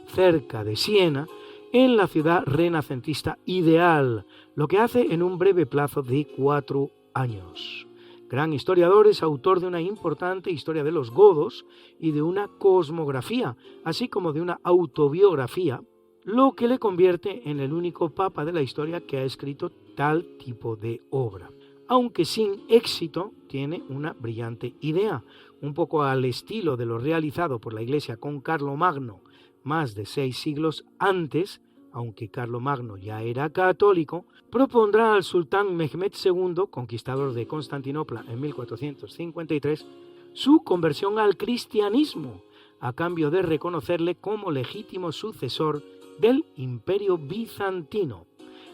[SPEAKER 10] cerca de Siena, en la ciudad renacentista ideal, lo que hace en un breve plazo de 4 años. Gran historiador, es autor de una importante historia de los godos y de una cosmografía, así como de una autobiografía, lo que le convierte en el único papa de la historia que ha escrito tal tipo de obra. Aunque sin éxito, tiene una brillante idea, un poco al estilo de lo realizado por la Iglesia con Carlomagno más de 6 siglos antes. Aunque Carlomagno ya era católico, propondrá al sultán Mehmed II, conquistador de Constantinopla en 1453, su conversión al cristianismo, a cambio de reconocerle como legítimo sucesor del Imperio Bizantino.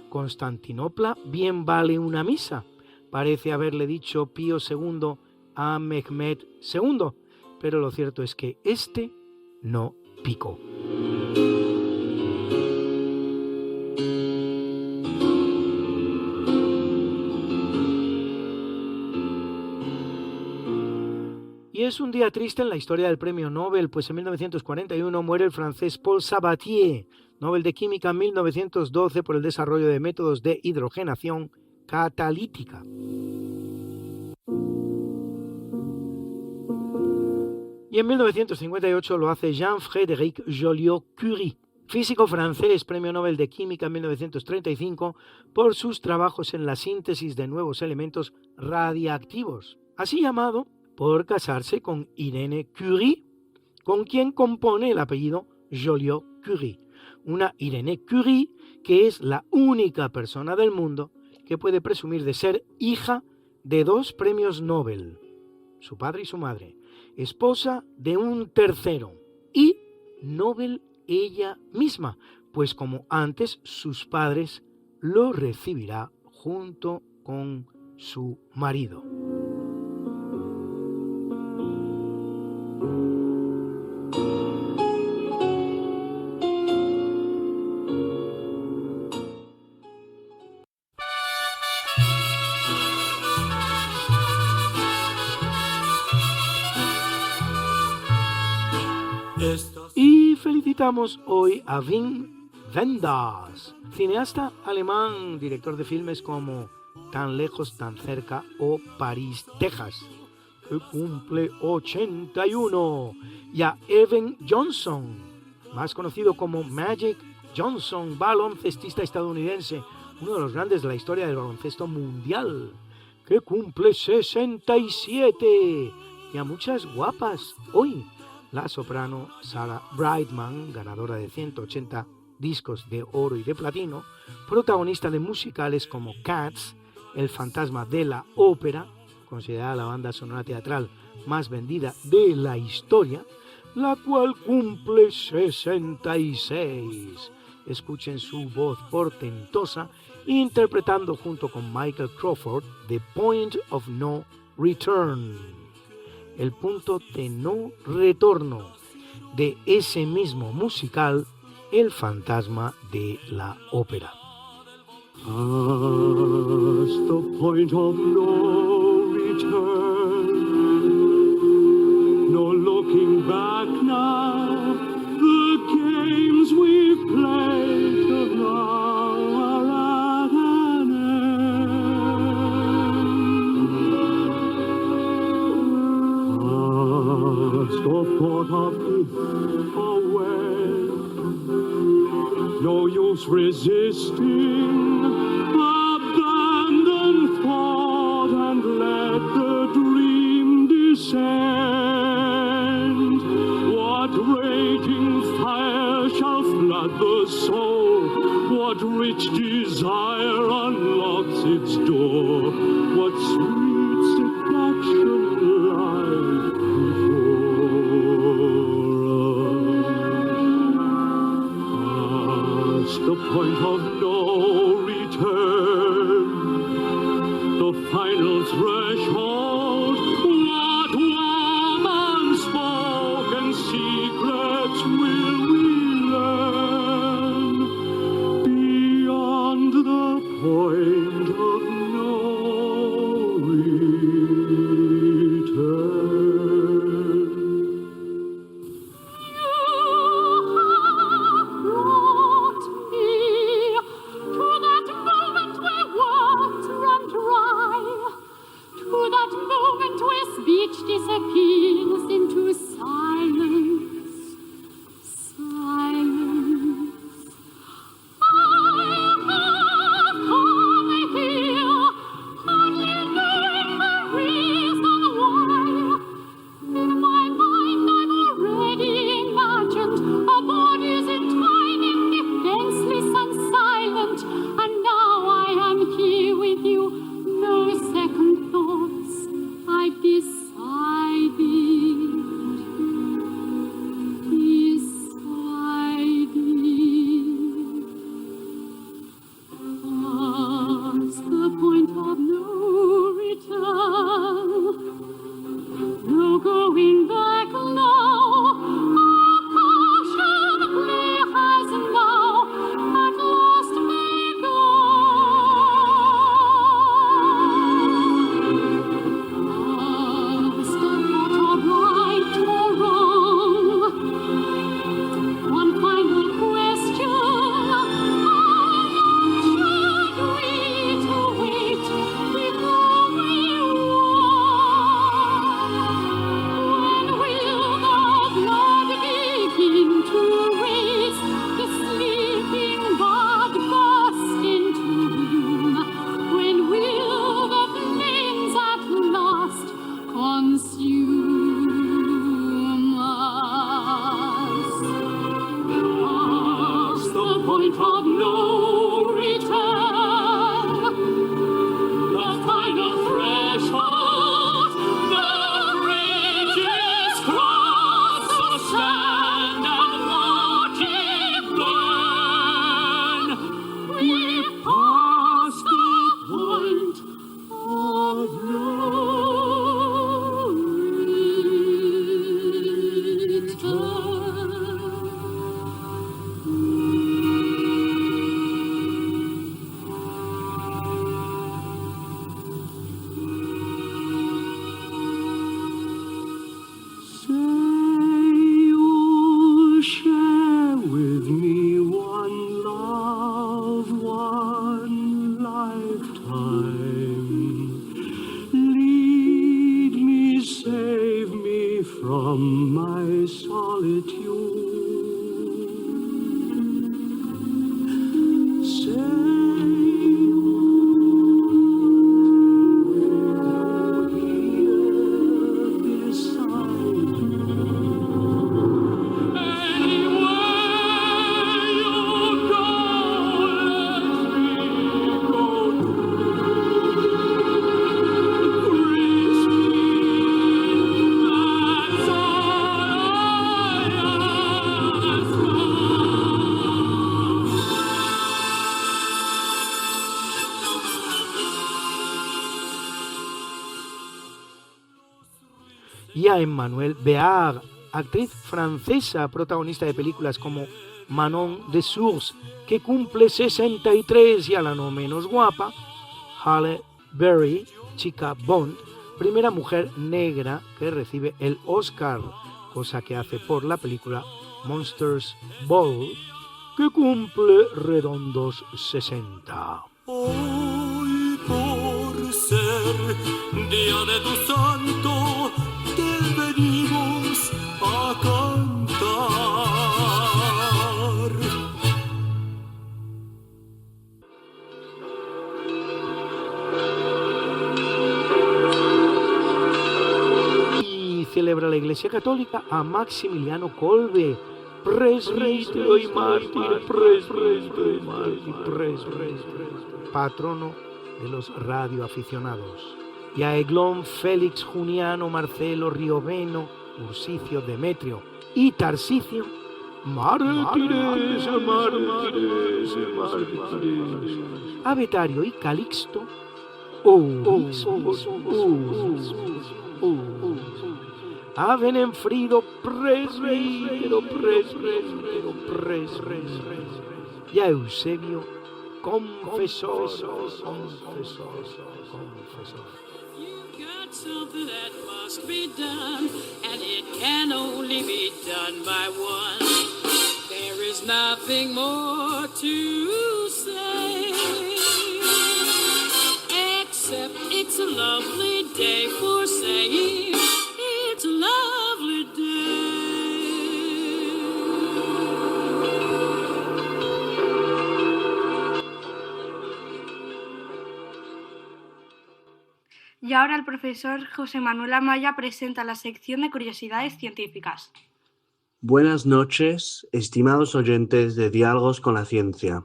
[SPEAKER 10] Constantinopla bien vale una misa, parece haberle dicho Pío II a Mehmed II, pero lo cierto es que este no picó. Y es un día triste en la historia del premio Nobel, pues en 1941 muere el francés Paul Sabatier, Nobel de Química en 1912 por el desarrollo de métodos de hidrogenación catalítica. Y en 1958 lo hace Jean-Frédéric Joliot-Curie, físico francés, premio Nobel de Química en 1935 por sus trabajos en la síntesis de nuevos elementos radiactivos, así llamado por casarse con Irene Curie, con quien compone el apellido Joliot-Curie. Una Irene Curie que es la única persona del mundo que puede presumir de ser hija de 2 premios Nobel, su padre y su madre, esposa de un tercero y Nobel ella misma, pues como antes sus padres lo recibirá junto con su marido. Y felicitamos hoy a Wim Wenders, cineasta alemán, director de filmes como Tan lejos, tan cerca o París, Texas, que cumple 81, y a Evan Johnson, más conocido como Magic Johnson, baloncestista estadounidense, uno de los grandes de la historia del baloncesto mundial, que cumple 67, y a muchas guapas hoy. La soprano Sarah Brightman, ganadora de 180 discos de oro y de platino, protagonista de musicales como Cats, El fantasma de la ópera, considerada la banda sonora teatral más vendida de la historia, la cual cumple 66. Escuchen su voz portentosa interpretando junto con Michael Crawford The Point of No Return, el punto de no retorno, de ese mismo musical El fantasma de la ópera.
[SPEAKER 11] Past the point of no return, no looking back now, the games we've played till now are at an end. Past the thought of it away, no use resisting. Abandon thought and let the dream descend. What raging fire shall flood the soul? What rich desire unlocks its door? What sweet seduction lies before us? Past the point of no return, the final threshold. What warm unspoken secrets will we learn? point of no return.
[SPEAKER 9] You have brought me to that moment where words run dry, to that moment where speech disappears into silence, silence. I have come here, hardly knowing the reason why. In my mind I've already imagined our bodies entwining, defenseless and silent, and now I am here with you, no second thoughts, I've decided, past the point of no return. No going back now. Our passion play has now at last begun. Ask not of right or wrong. One final question. How long should we to wait before we walk? When will the blood begin to race? The sleeping bud burst into bloom. When will the flames at last consume us? Past the point of no return, the final threshold, the bridge is crossed, so stand and watch it burn. We've passed the point of no
[SPEAKER 11] Say you'll share with me one love, one lifetime. Lead me, save me from my solitude. Say
[SPEAKER 10] y a Emmanuelle Béard, actriz francesa protagonista de películas como Manon de Source, que cumple 63, y a la no menos guapa, Halle Berry, chica Bond, primera mujer negra que recibe el Oscar, cosa que hace por la película Monsters Ball, que cumple redondos 60.
[SPEAKER 11] Hoy por ser día de tu santo te venimos a cantar.
[SPEAKER 10] Y celebra la Iglesia Católica a Maximiliano Kolbe, presbítero y mártir, patrono de los radioaficionados, y a Eglón, Félix, Juniano, Marcelo, Rioveno, Ursicio, Demetrio y Tarsicio, mártires, a Betario y Calixto, a Benenfrido, presbítero, y a Eusebio, confesor.
[SPEAKER 9] You've got something that must be done, and it can only be done by one. There is nothing more to say, except it's a lovely day for saying it's a lovely day.
[SPEAKER 12] Y ahora el profesor José Manuel Amaya presenta la sección de curiosidades científicas.
[SPEAKER 13] Buenas noches, estimados oyentes de Diálogos con la Ciencia.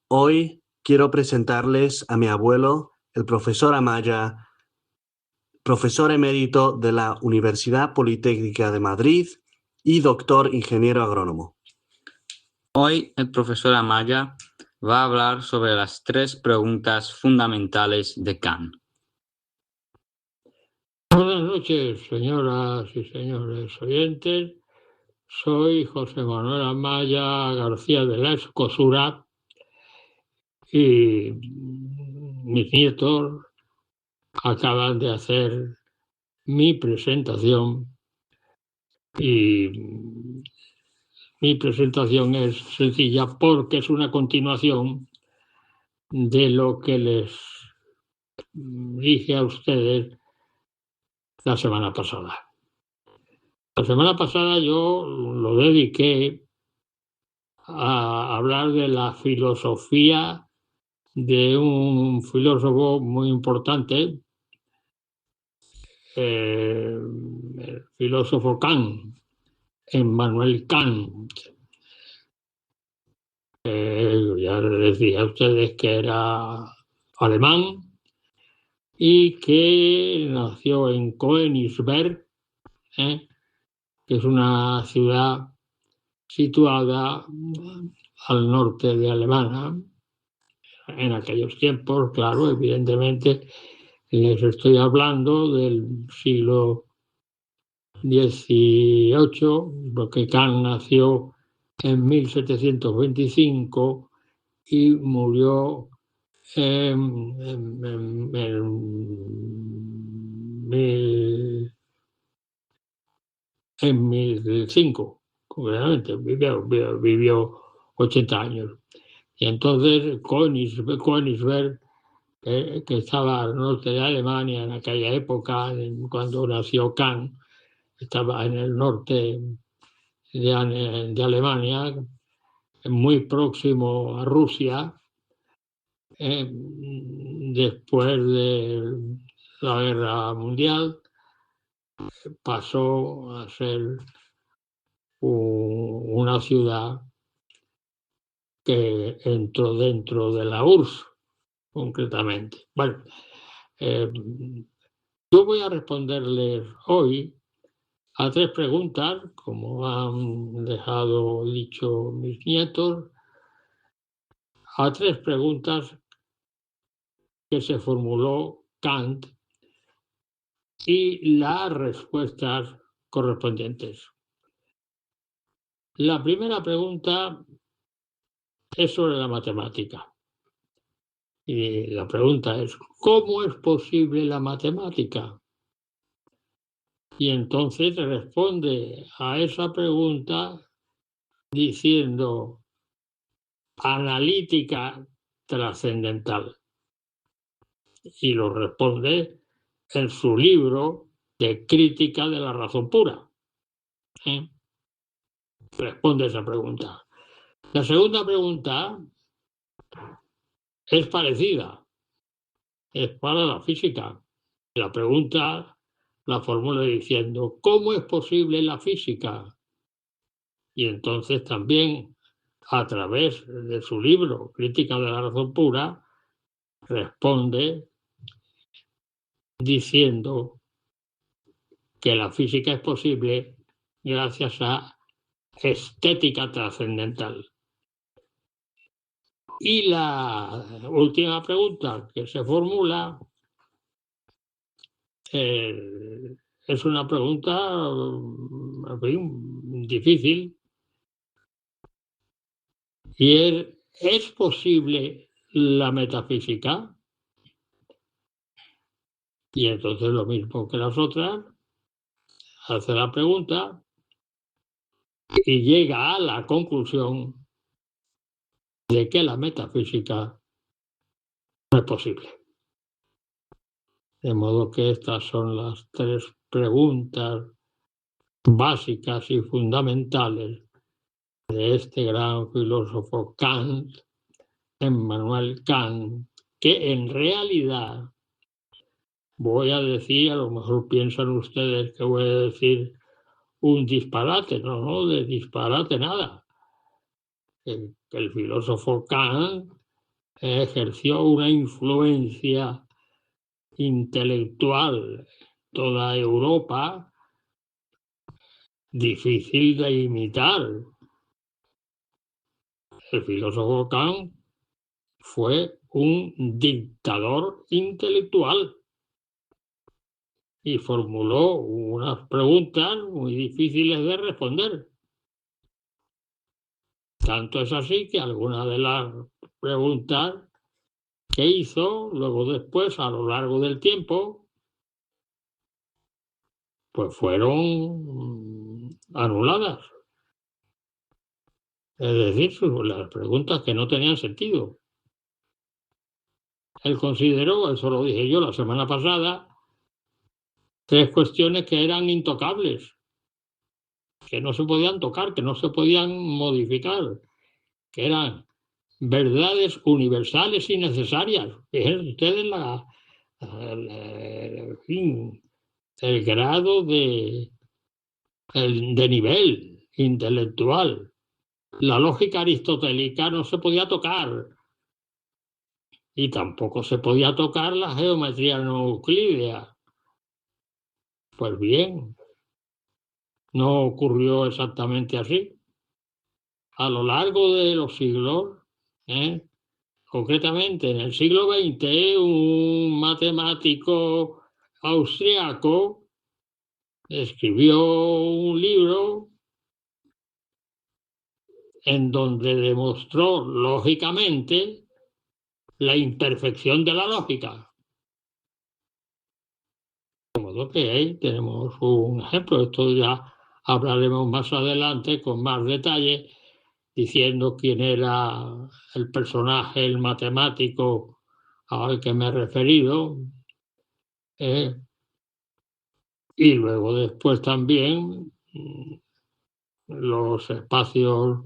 [SPEAKER 13] Hoy quiero presentarles a mi abuelo, el profesor Amaya, profesor emérito de la Universidad Politécnica de Madrid y doctor ingeniero agrónomo.
[SPEAKER 14] Hoy el profesor Amaya va a hablar sobre las 3 preguntas fundamentales de Kant.
[SPEAKER 15] Buenas noches, señoras y señores oyentes. Soy José Manuel Amaya García de la Escosura y mis nietos acaban de hacer mi presentación y mi presentación es sencilla porque es una continuación de lo que les dije a ustedes la semana pasada. La semana pasada yo lo dediqué a hablar de la filosofía de un filósofo muy importante, el filósofo Kant, Immanuel Kant. Ya les dije a ustedes que era alemán y que nació en Königsberg, que es una ciudad situada al norte de Alemania. En aquellos tiempos, claro, evidentemente, les estoy hablando del siglo XVIII, porque Kant nació en 1725 y murió en 1005, concretamente, vivió 80 años. Y entonces Königsberg, que estaba al norte de Alemania en aquella época, cuando nació Kant, estaba en el norte de Alemania, muy próximo a Rusia. Después de la Guerra Mundial pasó a ser una ciudad que entró dentro de la URSS, concretamente. Bueno, yo voy a responderles hoy a 3 preguntas, como han dejado dicho mis nietos, a 3 preguntas que se formuló Kant y las respuestas correspondientes. La primera pregunta es sobre la matemática. Y la pregunta es, ¿cómo es posible la matemática? Y entonces responde a esa pregunta diciendo analítica trascendental. Y lo responde en su libro de Crítica de la Razón Pura. Responde esa pregunta. La segunda pregunta es parecida, es para la física. La pregunta la formula diciendo, ¿cómo es posible la física? Y entonces también, a través de su libro Crítica de la Razón Pura, responde diciendo que la física es posible gracias a estética trascendental. Y la última pregunta que se formula es una pregunta difícil y ¿es posible la metafísica? Y entonces lo mismo que las otras, hace la pregunta y llega a la conclusión de que la metafísica no es posible. De modo que estas son las 3 preguntas básicas y fundamentales de este gran filósofo Kant, Immanuel Kant, que en realidad, voy a decir, a lo mejor piensan ustedes que voy a decir un disparate, no, de disparate nada. El filósofo Kant ejerció una influencia intelectual en toda Europa difícil de imitar. El filósofo Kant fue un dictador intelectual y formuló unas preguntas muy difíciles de responder. Tanto es así que algunas de las preguntas que hizo, luego después, a lo largo del tiempo, pues fueron anuladas. Es decir, las preguntas que no tenían sentido. Él consideró, eso lo dije yo la semana pasada, 3 cuestiones que eran intocables, que no se podían tocar, que no se podían modificar, que eran verdades universales y necesarias. Fíjense ustedes el grado de nivel intelectual. La lógica aristotélica no se podía tocar y tampoco se podía tocar la geometría no euclídea. Pues bien, no ocurrió exactamente así. A lo largo de los siglos, concretamente en el siglo XX, un matemático austriaco escribió un libro en donde demostró lógicamente la imperfección de la lógica. De modo que ahí tenemos un ejemplo. Esto ya hablaremos más adelante con más detalle, diciendo quién era el personaje, el matemático al que me he referido. Y luego después también los espacios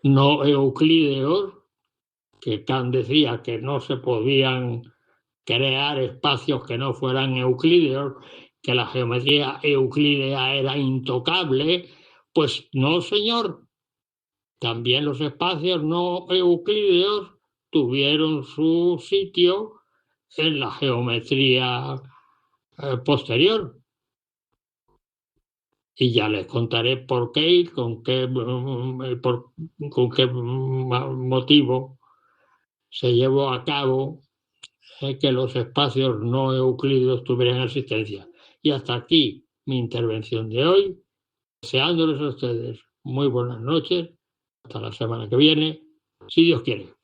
[SPEAKER 15] no euclídeos, que Kant decía que no se podían crear espacios que no fueran euclídeos, que la geometría euclídea era intocable. Pues no, señor. También los espacios no euclídeos tuvieron su sitio en la geometría posterior. Y ya les contaré por qué y con qué motivo se llevó a cabo que los espacios no euclídeos tuvieran existencia. Y hasta aquí mi intervención de hoy, deseándoles a ustedes muy buenas noches, hasta la semana que viene, si Dios quiere.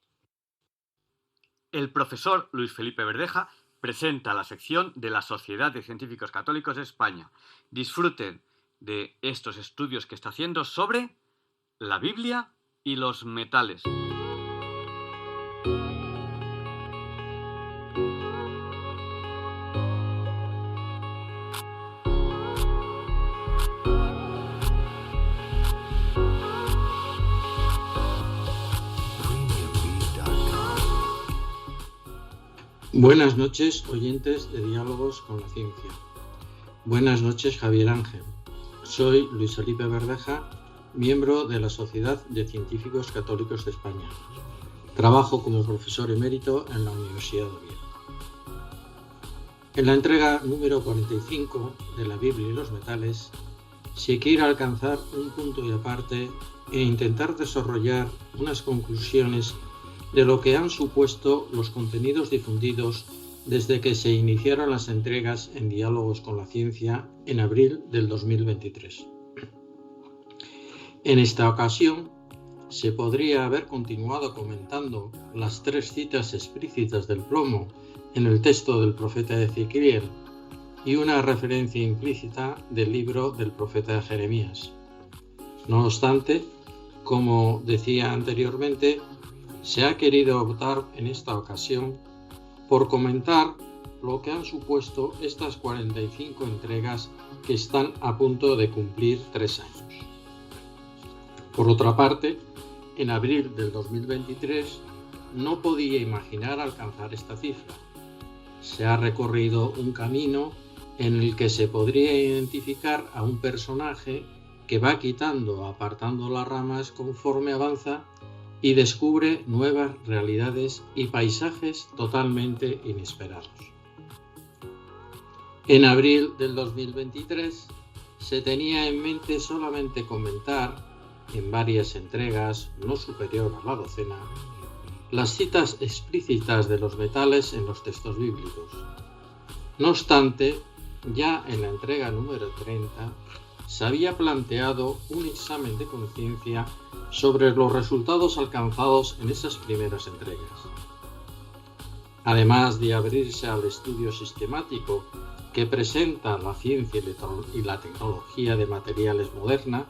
[SPEAKER 2] El profesor Luis Felipe Verdeja presenta la sección de la Sociedad de Científicos Católicos de España. Disfruten de estos estudios que está haciendo sobre la Biblia y los metales.
[SPEAKER 10] Buenas noches, oyentes de Diálogos con la Ciencia. Buenas noches, Javier Ángel. Soy Luis Felipe Verdeja, miembro de la Sociedad de Científicos Católicos de España. Trabajo como profesor emérito en la Universidad de Oviedo. En la entrega número 45 de la Biblia y los metales, se quiere alcanzar un punto y aparte e intentar desarrollar unas conclusiones de lo que han supuesto los contenidos difundidos desde que se iniciaron las entregas en Diálogos con la Ciencia en abril del 2023. En esta ocasión
[SPEAKER 16] se podría haber continuado comentando las 3 citas explícitas del plomo en el texto del profeta Ezequiel y una referencia implícita del libro del profeta Jeremías. No obstante, como decía anteriormente, se ha querido optar en esta ocasión por comentar lo que han supuesto estas 45 entregas que están a punto de cumplir 3 años. Por otra parte, en abril del 2023 no podía imaginar alcanzar esta cifra. Se ha recorrido un camino en el que se podría identificar a un personaje que va quitando o apartando las ramas conforme avanza y descubre nuevas realidades y paisajes totalmente inesperados. En abril del 2023 se tenía en mente solamente comentar, en varias entregas no superior a la docena, las citas explícitas de los metales en los textos bíblicos. No obstante, ya en la entrega número 30 se había planteado un examen de conciencia sobre los resultados alcanzados en esas primeras entregas. Además de abrirse al estudio sistemático que presenta la ciencia y la tecnología de materiales moderna,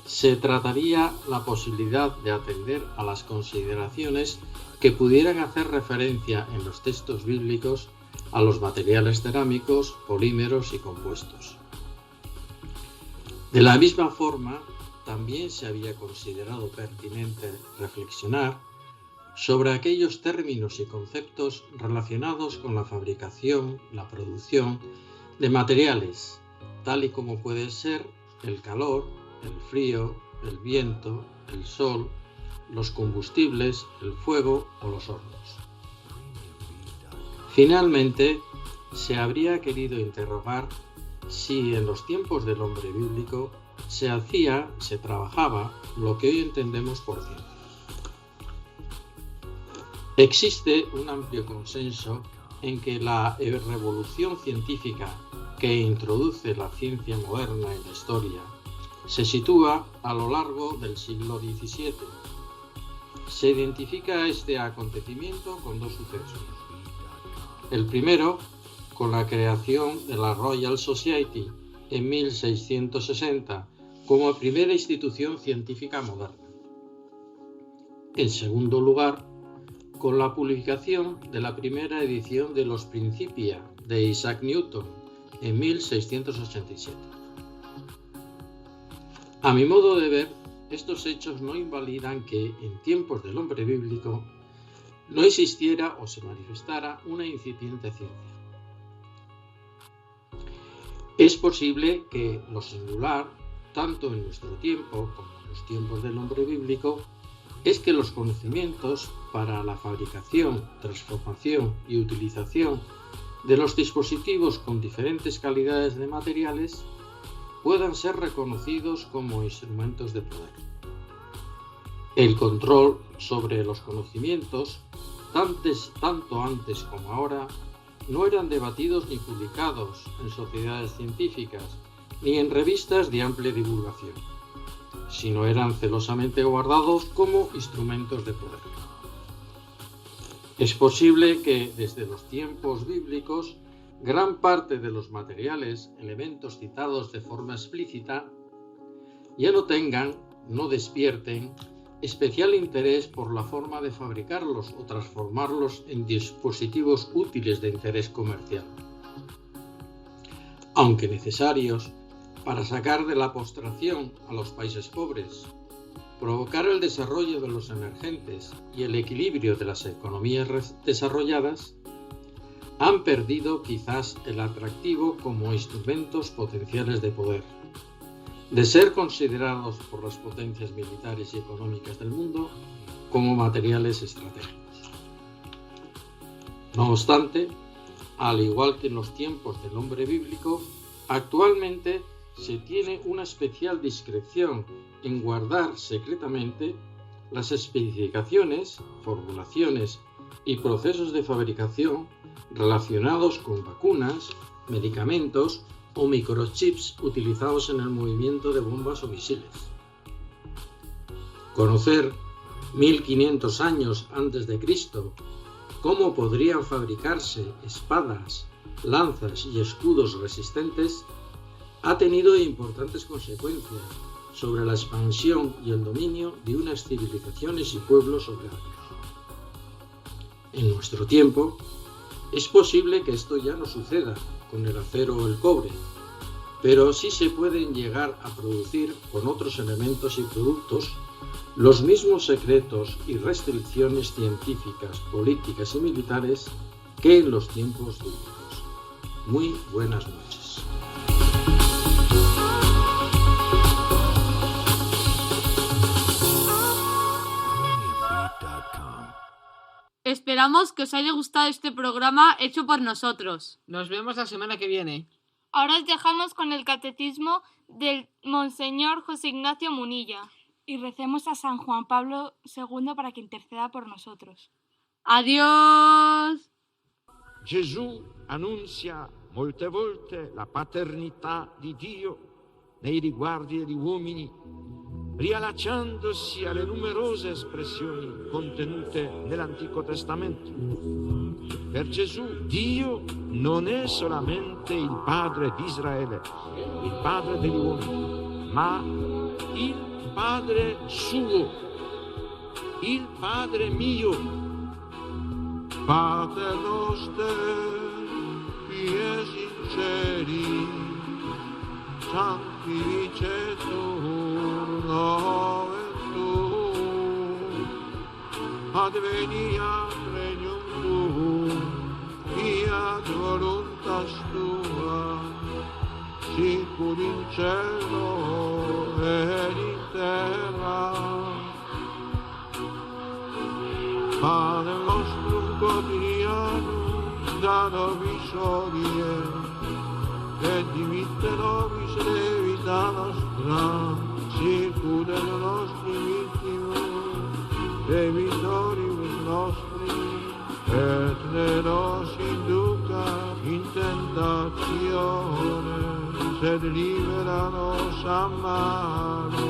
[SPEAKER 16] se trataría la posibilidad de atender a las consideraciones que pudieran hacer referencia en los textos bíblicos a los materiales cerámicos, polímeros y compuestos. De la misma forma, también se había considerado pertinente reflexionar sobre aquellos términos y conceptos relacionados con la fabricación, la producción de materiales, tal y como puede ser el calor, el frío, el viento, el sol, los combustibles, el fuego o los hornos. Finalmente, se habría querido interrogar si en los tiempos del hombre bíblico se trabajaba lo que hoy entendemos por ciencia. Existe un amplio consenso en que la revolución científica que introduce la ciencia moderna en la historia se sitúa a lo largo del siglo XVII. Se identifica este acontecimiento con 2 sucesos. El primero, con la creación de la Royal Society en 1660 como primera institución científica moderna. En segundo lugar, con la publicación de la primera edición de los Principia de Isaac Newton en 1687. A mi modo de ver, estos hechos no invalidan que en tiempos del hombre bíblico no existiera o se manifestara una incipiente ciencia. Es posible que lo singular, tanto en nuestro tiempo como en los tiempos del hombre bíblico, es que los conocimientos para la fabricación, transformación y utilización de los dispositivos con diferentes calidades de materiales puedan ser reconocidos como instrumentos de poder. El control sobre los conocimientos, tanto antes como ahora, no eran debatidos ni publicados en sociedades científicas ni en revistas de amplia divulgación, sino eran celosamente guardados como instrumentos de poder. Es posible que desde los tiempos bíblicos gran parte de los materiales, elementos citados de forma explícita, ya no despierten especial interés por la forma de fabricarlos o transformarlos en dispositivos útiles de interés comercial, aunque necesarios para sacar de la postración a los países pobres, provocar el desarrollo de los emergentes y el equilibrio de las economías desarrolladas, han perdido quizás el atractivo como instrumentos potenciales de poder, de ser considerados por las potencias militares y económicas del mundo como materiales estratégicos. No obstante, al igual que en los tiempos del hombre bíblico, actualmente se tiene una especial discreción en guardar secretamente las especificaciones, formulaciones y procesos de fabricación relacionados con vacunas, medicamentos o microchips utilizados en el movimiento de bombas o misiles. Conocer 1500 años antes de Cristo cómo podrían fabricarse espadas, lanzas y escudos resistentes ha tenido importantes consecuencias sobre la expansión y el dominio de unas civilizaciones y pueblos sobre otros. En nuestro tiempo, es posible que esto ya no suceda con el acero o el cobre, pero sí se pueden llegar a producir con otros elementos y productos los mismos secretos y restricciones científicas, políticas y militares que en los tiempos bíblicos. Muy buenas noches.
[SPEAKER 3] Esperamos que os haya gustado este programa hecho por nosotros.
[SPEAKER 6] Nos vemos la semana que viene.
[SPEAKER 5] Ahora os dejamos con el catecismo del Monseñor José Ignacio Munilla.
[SPEAKER 12] Y recemos a San Juan Pablo II para que interceda por nosotros.
[SPEAKER 3] Adiós!
[SPEAKER 10] Gesù annuncia molte volte la paternità di Dio nei riguardi degli uomini, riallacciandosi alle numerose espressioni contenute nell'Antico Testamento. Per Gesù Dio non è solamente il Padre di Israele, il Padre degli uomini, ma il Padre suo, il Padre mio. Pater noster, qui es in celi, sanctificetur nomen tuum, adveniat regnum tuum, fiat voluntas tua, sicur in cielo ed in terra. Pane nostrum quotidianum da nobis hodie, et dimitte nobis debita nostra, sicur et nostri vittimus, debitoribus nostri, et ne nos inducat in tentatione, sed libera nos a malo.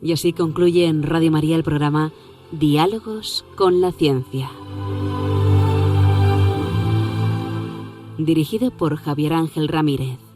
[SPEAKER 1] Y así concluye en Radio María el programa Diálogos con la Ciencia, dirigido por Javier Ángel Ramírez.